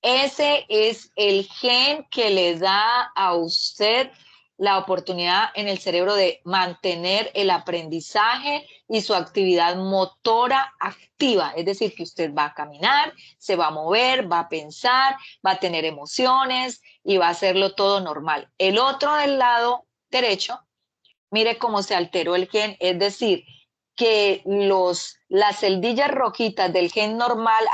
Ese es el gen que le da a usted la oportunidad en el cerebro de mantener el aprendizaje y su actividad motora activa. Es decir, que usted va a caminar, se va a mover, va a pensar, va a tener emociones y va a hacerlo todo normal. El otro del lado derecho, mire cómo se alteró el gen, es decir, que las celdillas rojitas del gen normal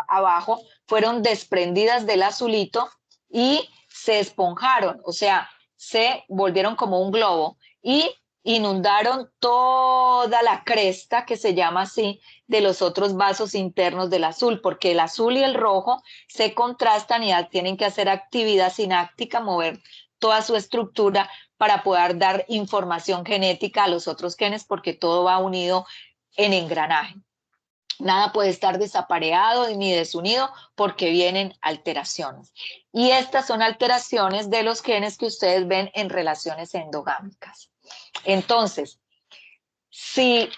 abajo fueron desprendidas del azulito y se esponjaron, o sea, se volvieron como un globo y inundaron toda la cresta, que se llama así, de los otros vasos internos del azul, porque el azul y el rojo se contrastan y tienen que hacer actividad sináptica, mover toda su estructura para poder dar información genética a los otros genes, porque todo va unido en engranaje. Nada puede estar desapareado ni desunido porque vienen alteraciones. Y estas son alteraciones de los genes que ustedes ven en relaciones endogámicas. Entonces, si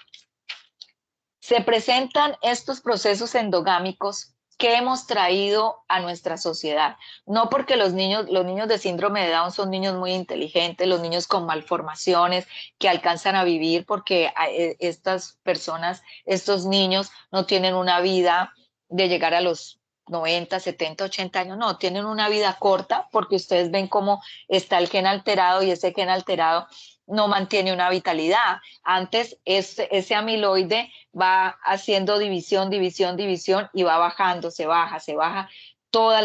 se presentan estos procesos endogámicos que hemos traído a nuestra sociedad, no porque los niños de síndrome de Down son niños muy inteligentes, los niños con malformaciones que alcanzan a vivir, porque estas personas, estos niños no tienen una vida de llegar a los 90, 70, 80 años, no, tienen una vida corta porque ustedes ven cómo está el gen alterado y ese gen alterado no mantiene una vitalidad. Antes ese amiloide va haciendo división, división, división y va bajando, se baja toda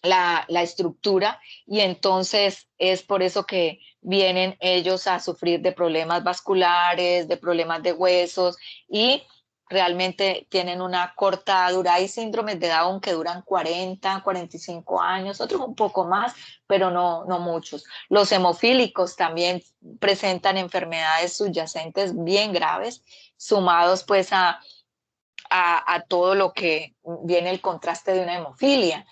la estructura y entonces es por eso que vienen ellos a sufrir de problemas vasculares, de problemas de huesos y realmente tienen una corta dura. Hay síndromes de Down que duran 40, 45 años, otros un poco más, pero no muchos. Los hemofílicos también presentan enfermedades subyacentes bien graves, sumados pues a todo lo que viene el contraste de una hemofilia.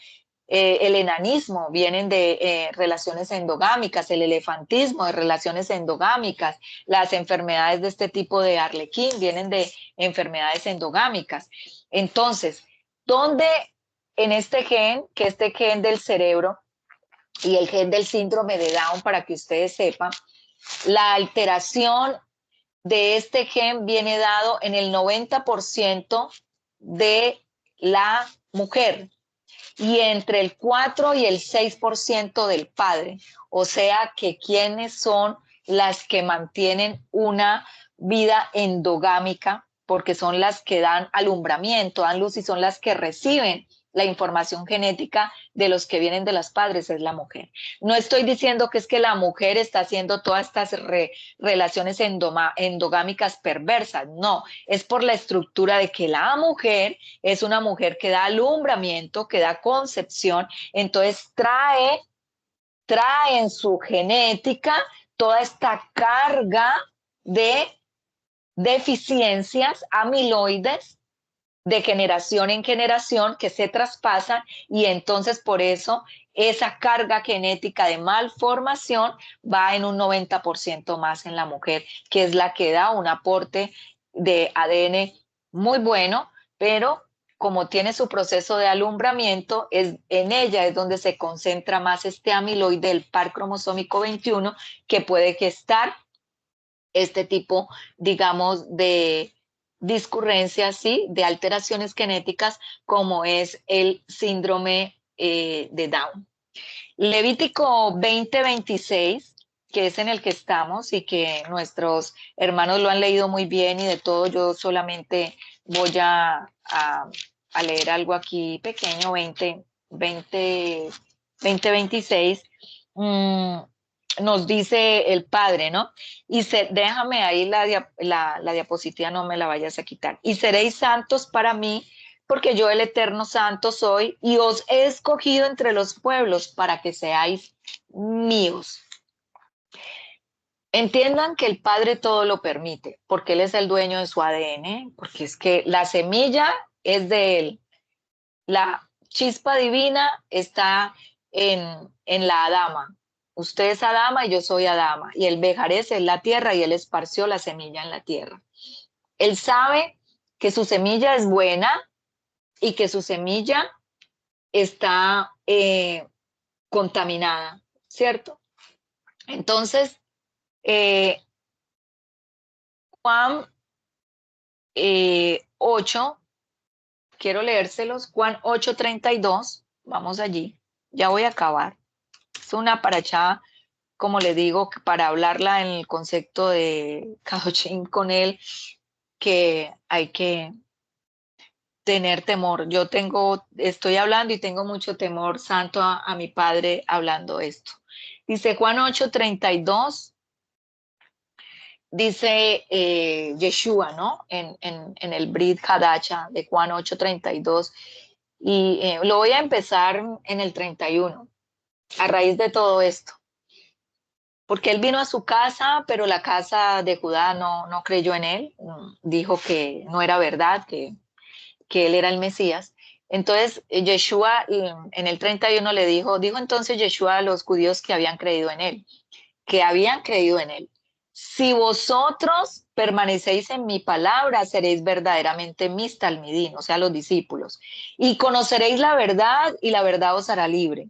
El enanismo vienen de relaciones endogámicas, el elefantismo de relaciones endogámicas, las enfermedades de este tipo de Arlequín vienen de enfermedades endogámicas. Entonces, ¿dónde en este gen, que este gen del cerebro y el gen del síndrome de Down, para que ustedes sepan, la alteración de este gen viene dado en el 90% de la mujer y entre el 4 y el 6% del padre. O sea que quienes son las que mantienen una vida endogámica, porque son las que dan alumbramiento, dan luz y son las que reciben la información genética de los que vienen de los padres, es la mujer. No estoy diciendo que es que la mujer está haciendo todas estas relaciones endogámicas perversas, no, es por la estructura de que la mujer es una mujer que da alumbramiento, que da concepción, entonces trae en su genética toda esta carga de deficiencias amiloides de generación en generación que se traspasan y entonces por eso esa carga genética de malformación va en un 90% más en la mujer, que es la que da un aporte de ADN muy bueno, pero como tiene su proceso de alumbramiento, en ella es donde se concentra más este amiloide, el par cromosómico 21, que puede gestar este tipo, digamos, de discurrencias, ¿sí? De alteraciones genéticas, como es el síndrome de Down. Levítico 20:26, que es en el que estamos y que nuestros hermanos lo han leído muy bien y de todo yo solamente voy a leer algo aquí pequeño, 20:26. Nos dice el Padre, ¿no? Déjame ahí la diapositiva, no me la vayas a quitar. Y seréis santos para mí, porque yo el eterno santo soy, y os he escogido entre los pueblos para que seáis míos. Entiendan que el Padre todo lo permite, porque Él es el dueño de su ADN, porque es que la semilla es de Él. La chispa divina está en la Adama. Usted es Adama y yo soy Adama. Y el Bejarés es la tierra y Él esparció la semilla en la tierra. Él sabe que su semilla es buena y que su semilla está contaminada, ¿cierto? Entonces, Juan 8, quiero leérselos, Juan 8:32, vamos allí, ya voy a acabar. Es una paracha, como le digo, para hablarla en el concepto de Kadoshim con él, que hay que tener temor. Estoy hablando y tengo mucho temor santo a mi Padre hablando esto. Dice Juan 8:32, dice Yeshua, ¿no? En el Brit Hadasha de Juan 8:32. Y lo voy a empezar en el 31, a raíz de todo esto. Porque él vino a su casa, pero la casa de Judá no creyó en él. Dijo que no era verdad, que él era el Mesías. Entonces, Yeshua en el 31 le dijo entonces Yeshua a los judíos que habían creído en él, si vosotros permanecéis en mi palabra, seréis verdaderamente mis talmidín, o sea, los discípulos, y conoceréis la verdad y la verdad os hará libre.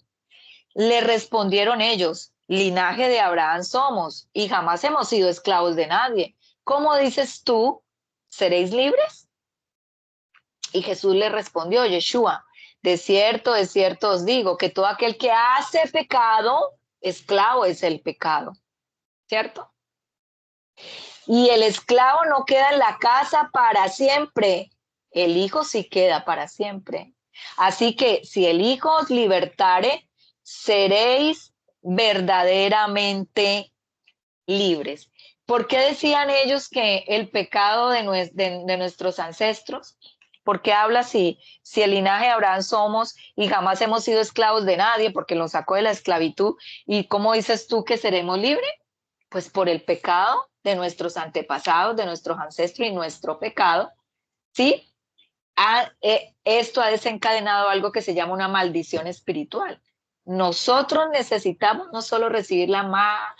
Le respondieron ellos, linaje de Abraham somos y jamás hemos sido esclavos de nadie. ¿Cómo dices tú, seréis libres? Y Jesús le respondió, Yeshua, de cierto os digo que todo aquel que hace pecado, esclavo es el pecado, ¿cierto? Y el esclavo no queda en la casa para siempre, el hijo sí queda para siempre. Así que si el hijo os libertare, seréis verdaderamente libres. ¿Por qué decían ellos que el pecado de nuestros ancestros? ¿Por qué habla si el linaje de Abraham somos y jamás hemos sido esclavos de nadie porque los sacó de la esclavitud? ¿Y cómo dices tú que seremos libres? Pues por el pecado de nuestros antepasados, de nuestros ancestros y nuestro pecado, ¿sí? Esto ha desencadenado algo que se llama una maldición espiritual. Nosotros necesitamos no solo recibir la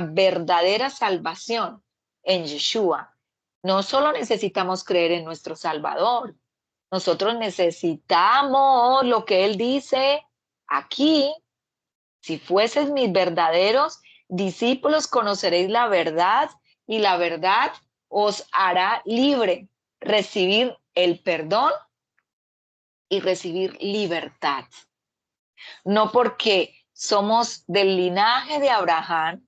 verdadera salvación en Yeshua, no solo necesitamos creer en nuestro Salvador, nosotros necesitamos lo que Él dice aquí. Si fueses mis verdaderos discípulos, conoceréis la verdad y la verdad os hará libre. Recibir el perdón y recibir libertad. No porque somos del linaje de Abraham,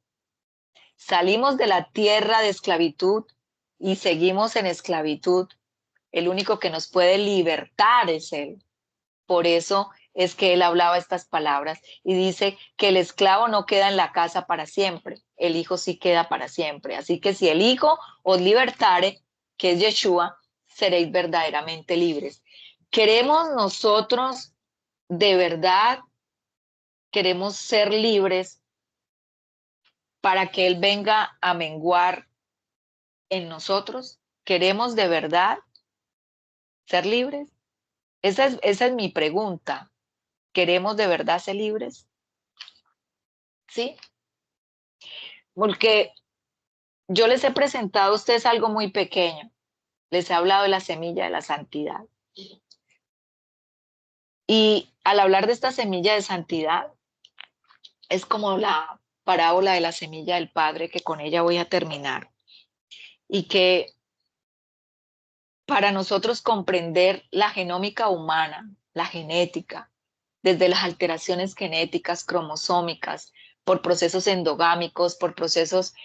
salimos de la tierra de esclavitud y seguimos en esclavitud. El único que nos puede libertar es Él. Por eso es que Él hablaba estas palabras y dice que el esclavo no queda en la casa para siempre, el hijo sí queda para siempre. Así que si el hijo os libertare, que es Yeshua, seréis verdaderamente libres. ¿Queremos nosotros de verdad, queremos ser libres para que Él venga a menguar en nosotros? ¿Queremos de verdad ser libres? Esa es mi pregunta. ¿Queremos de verdad ser libres? ¿Sí? Porque yo les he presentado a ustedes algo muy pequeño. Les he hablado de la semilla de la santidad. Y al hablar de esta semilla de santidad, es como la parábola de la semilla del Padre, que con ella voy a terminar. Y que para nosotros comprender la genómica humana, la genética, desde las alteraciones genéticas, cromosómicas, por procesos endogámicos, por procesos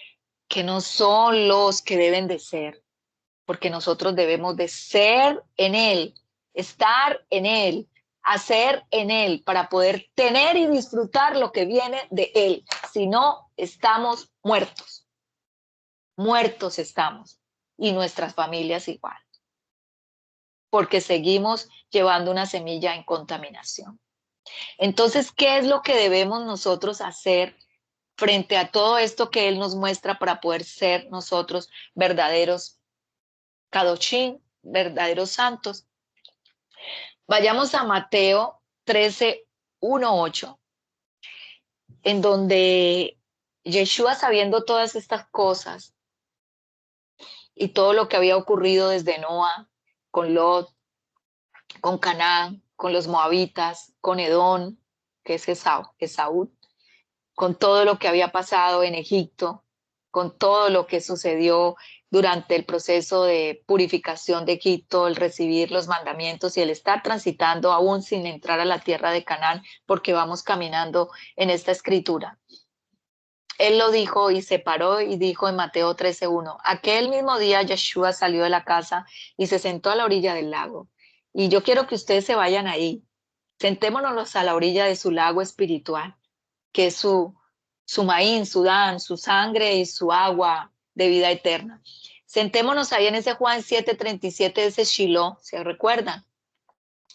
que no son los que deben de ser, porque nosotros debemos de ser en Él, estar en Él, hacer en Él, para poder tener y disfrutar lo que viene de Él. Si no, estamos muertos, muertos estamos, y nuestras familias igual, porque seguimos llevando una semilla en contaminación. Entonces, ¿qué es lo que debemos nosotros hacer frente a todo esto que Él nos muestra para poder ser nosotros verdaderos Kadoshim, verdaderos santos? Vayamos a Mateo 13, 1, 8, en donde Yeshua, sabiendo todas estas cosas y todo lo que había ocurrido desde Noa, con Lot, con Canaán, con los moabitas, con Edom, que es Esaú, con todo lo que había pasado en Egipto, con todo lo que sucedió durante el proceso de purificación de Egipto, el recibir los mandamientos y el estar transitando aún sin entrar a la tierra de Canaán, porque vamos caminando en esta escritura. Él lo dijo y se paró y dijo en Mateo 13:1, aquel mismo día Yeshua salió de la casa y se sentó a la orilla del lago. Y yo quiero que ustedes se vayan ahí. Sentémonos a la orilla de su lago espiritual, que es su maíz, su dan, su sangre y su agua de vida eterna. Sentémonos ahí en ese Juan 7:37, de ese Shiloh, ¿se recuerdan?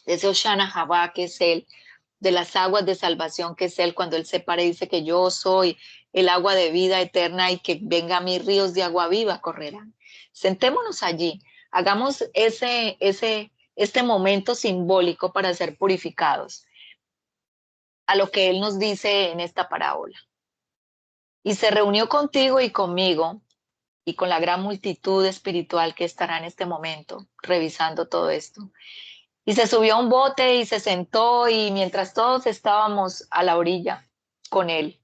De ese Oshana Jabá, que es Él, de las aguas de salvación, que es Él, cuando Él se para y dice que yo soy el agua de vida eterna y que venga a mí ríos de agua viva correrán. Sentémonos allí, hagamos este momento simbólico para ser purificados a lo que Él nos dice en esta parábola. Y se reunió contigo y conmigo y con la gran multitud espiritual que estará en este momento revisando todo esto. Y se subió a un bote y se sentó, y mientras todos estábamos a la orilla con él,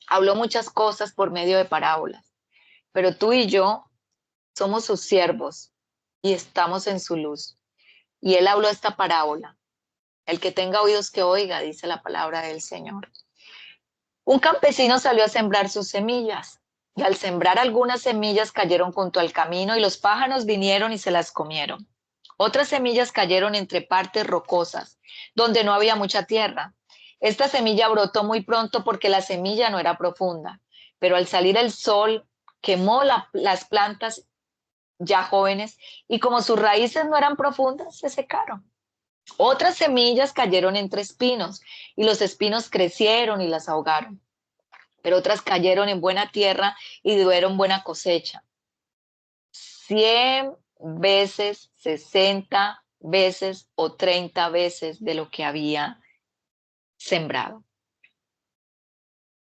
habló muchas cosas por medio de parábolas. Pero tú y yo somos sus siervos y estamos en su luz. Y él habló esta parábola. El que tenga oídos que oiga, dice la palabra del Señor. Un campesino salió a sembrar sus semillas, y al sembrar algunas semillas cayeron junto al camino, y los pájaros vinieron y se las comieron. Otras semillas cayeron entre partes rocosas, donde no había mucha tierra. Esta semilla brotó muy pronto porque la semilla no era profunda, pero al salir el sol quemó las plantas ya jóvenes, y como sus raíces no eran profundas, se secaron. Otras semillas cayeron entre espinos, y los espinos crecieron y las ahogaron. Pero otras cayeron en buena tierra y dieron buena cosecha. 100 veces, 60 veces o 30 veces de lo que había sembrado.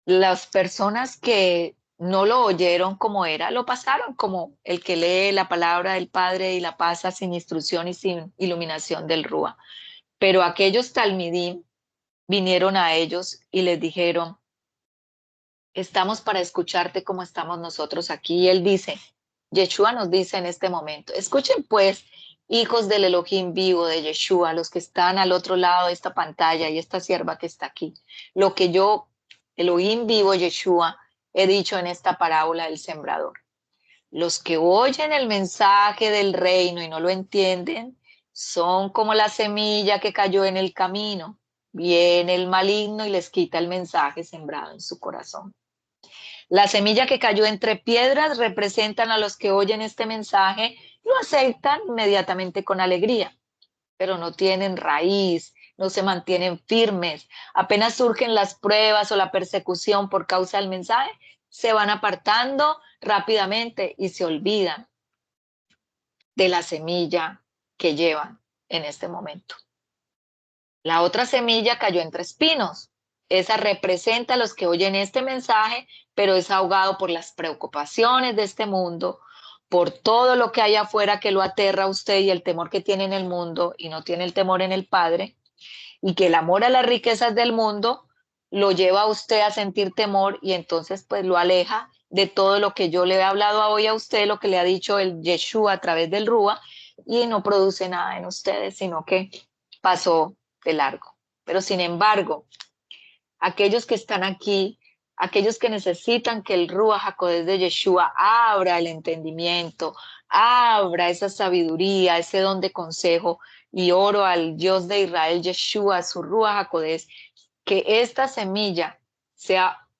Las personas que no lo oyeron como era, lo pasaron como el que lee la palabra del Padre y la pasa sin instrucción y sin iluminación del Rúa. Pero aquellos talmidim vinieron a ellos y les dijeron: estamos para escucharte como estamos nosotros aquí. Y él dice, Yeshua nos dice en este momento: escuchen pues, hijos del Elohim vivo de Yeshua, los que están al otro lado de esta pantalla y esta sierva que está aquí, lo que yo, Elohim vivo, Yeshua, he dicho en esta parábola del sembrador. Los que oyen el mensaje del reino y no lo entienden son como la semilla que cayó en el camino. Viene el maligno y les quita el mensaje sembrado en su corazón. La semilla que cayó entre piedras representan a los que oyen este mensaje y lo aceptan inmediatamente con alegría, pero no tienen raíz, no se mantienen firmes. Apenas surgen las pruebas o la persecución por causa del mensaje, se van apartando rápidamente y se olvidan de la semilla que llevan en este momento. La otra semilla cayó entre espinos. Esa representa a los que oyen este mensaje, pero es ahogado por las preocupaciones de este mundo, por todo lo que hay afuera que lo aterra a usted y el temor que tiene en el mundo y no tiene el temor en el Padre, y que el amor a las riquezas del mundo lo lleva a usted a sentir temor y entonces pues lo aleja de todo lo que yo le he hablado hoy a usted, lo que le ha dicho el Yeshua a través del Rúa, y no produce nada en ustedes, sino que pasó de largo. Pero sin embargo, aquellos que están aquí, aquellos que necesitan que el Ruach HaKodesh de Yeshua abra el entendimiento, abra esa sabiduría, ese don de consejo, y oro al Dios de Israel, Yeshua, su Ruach HaKodesh, que esta semilla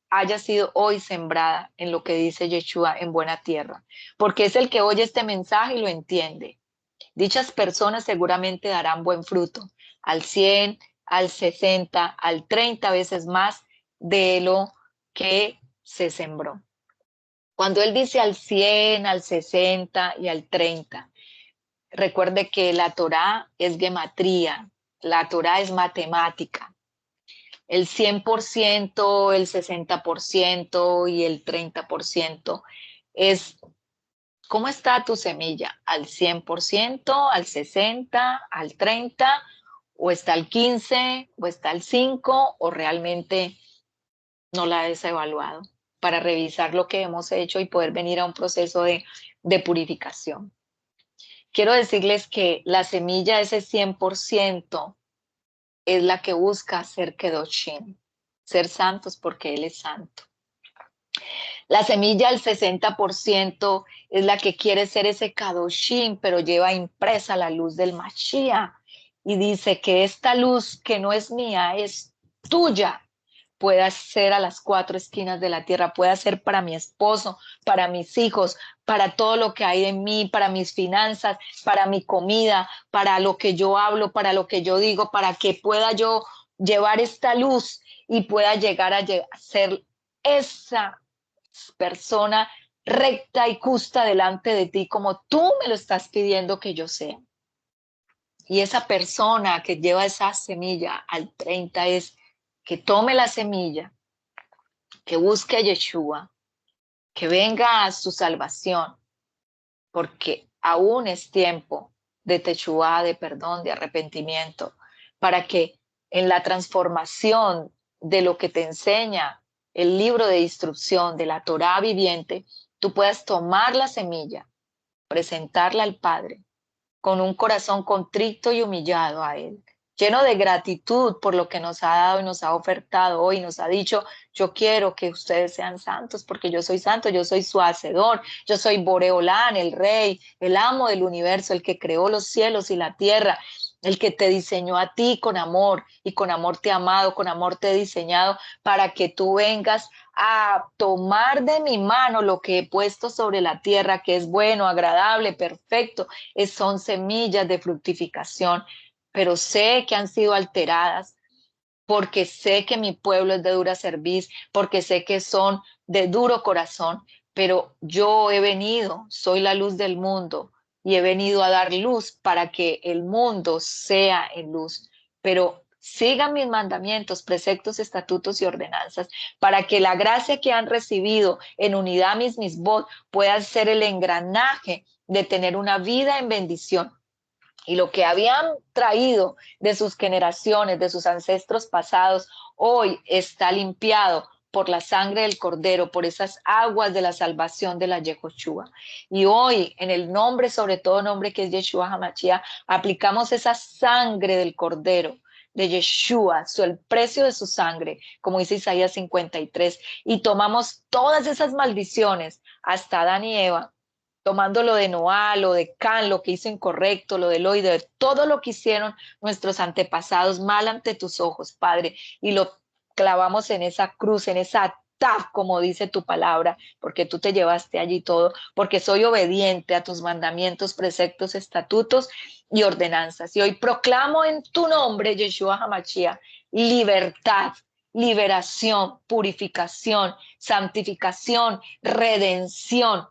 haya sido hoy sembrada en lo que dice Yeshua, en buena tierra, porque es el que oye este mensaje y lo entiende. Dichas personas seguramente darán buen fruto, al 100, al 60, al 30 veces más de lo que se sembró. Cuando él dice al 100, al 60 y al 30, recuerde que la Torá es gematría, la Torá es matemática. El 100%, el 60% y el 30% es: ¿cómo está tu semilla? ¿Al 100%, al 60%, al 30%? ¿O está al 15%? ¿O está al 5%? ¿O realmente no la has evaluado? Para revisar lo que hemos hecho y poder venir a un proceso de purificación. Quiero decirles que la semilla, ese 100%, es la que busca ser Kedoshim, ser santos porque Él es santo. La semilla al 60% es la que quiere ser ese Kadoshim, pero lleva impresa la luz del Mashiach. Y dice que esta luz que no es mía, es tuya, pueda ser a las 4 esquinas de la tierra, pueda ser para mi esposo, para mis hijos, para todo lo que hay en mí, para mis finanzas, para mi comida, para lo que yo hablo, para lo que yo digo, para que pueda yo llevar esta luz y pueda llegar a ser esa persona recta y justa delante de ti, como tú me lo estás pidiendo que yo sea. Y esa persona que lleva esa semilla al 30 es que tome la semilla, que busque a Yeshua, que venga a su salvación, porque aún es tiempo de Teshuvá, de perdón, de arrepentimiento, para que en la transformación de lo que te enseña el libro de instrucción de la Torá viviente, tú puedas tomar la semilla, presentarla al Padre con un corazón contrito y humillado a Él, lleno de gratitud por lo que nos ha dado y nos ha ofertado hoy, nos ha dicho, yo quiero que ustedes sean santos porque yo soy santo, yo soy su hacedor, yo soy Boreolán, el rey, el amo del universo, el que creó los cielos y la tierra, el que te diseñó a ti con amor y con amor te ha amado, con amor te he diseñado para que tú vengas a tomar de mi mano lo que he puesto sobre la tierra, que es bueno, agradable, perfecto, son semillas de fructificación, pero sé que han sido alteradas porque sé que mi pueblo es de dura cerviz, porque sé que son de duro corazón, pero yo he venido, soy la luz del mundo y he venido a dar luz para que el mundo sea en luz, pero sigan mis mandamientos, preceptos, estatutos y ordenanzas, para que la gracia que han recibido en unidad mis pueda ser el engranaje de tener una vida en bendición. Y lo que habían traído de sus generaciones, de sus ancestros pasados, hoy está limpiado por la sangre del Cordero, por esas aguas de la salvación de la Yehoshua. Y hoy, en el nombre, sobre todo nombre que es Yeshua HaMashiach, aplicamos esa sangre del Cordero, de Yeshua, el precio de su sangre, como dice Isaías 53, y tomamos todas esas maldiciones hasta Adán y Eva, tomando lo de Noá, lo de Can, lo que hizo incorrecto, lo de Eloy, de todo lo que hicieron nuestros antepasados mal ante tus ojos, Padre, y lo clavamos en esa cruz, en esa taf, como dice tu palabra, porque tú te llevaste allí todo, porque soy obediente a tus mandamientos, preceptos, estatutos y ordenanzas. Y hoy proclamo en tu nombre, Yeshua HaMashiach, libertad, liberación, purificación, santificación, redención,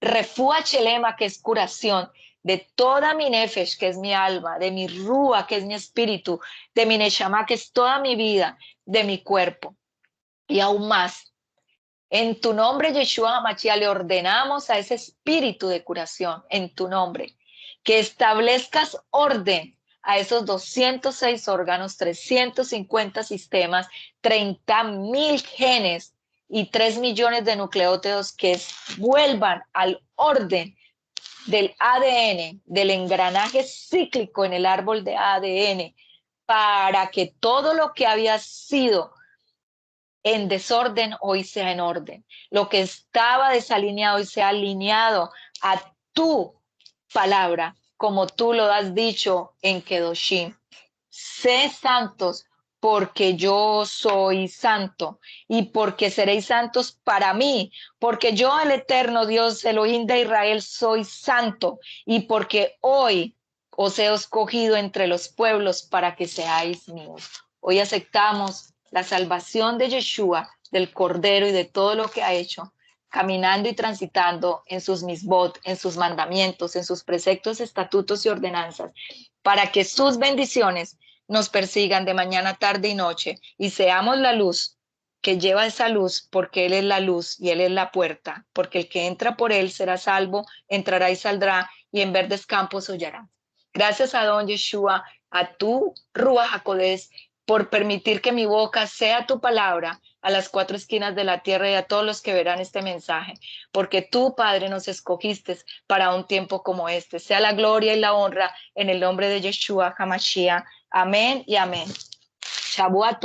refúa chelema, que es curación de toda mi nefesh, que es mi alma, de mi rúa, que es mi espíritu, de mi neshama, que es toda mi vida, de mi cuerpo. Y aún más, en tu nombre, Yeshua HaMashiach, le ordenamos a ese espíritu de curación, en tu nombre, que establezcas orden a esos 206 órganos, 350 sistemas, 30,000 genes y 3 millones de nucleótidos que vuelvan al orden del ADN, del engranaje cíclico en el árbol de ADN, para que todo lo que había sido en desorden hoy sea en orden. Lo que estaba desalineado hoy sea alineado a tu palabra, como tú lo has dicho en Kedoshim. Sé santos porque yo soy santo y porque seréis santos para mí, porque yo, el eterno Dios, Elohim de Israel, soy santo y porque hoy os he escogido entre los pueblos para que seáis míos. Hoy aceptamos la salvación de Yeshua, del Cordero y de todo lo que ha hecho, caminando y transitando en sus misbot, en sus mandamientos, en sus preceptos, estatutos y ordenanzas, para que sus bendiciones nos persigan de mañana, tarde y noche, y seamos la luz que lleva esa luz, porque Él es la luz y Él es la puerta, porque el que entra por Él será salvo, entrará y saldrá, y en verdes campos hollará. Gracias a don Yeshua, a tu Ruach HaKodesh, por permitir que mi boca sea tu palabra a las 4 esquinas de la tierra y a todos los que verán este mensaje, porque tú, Padre, nos escogiste para un tiempo como este. Sea la gloria y la honra en el nombre de Yeshua HaMashiach. Amén y amén. Shavuot.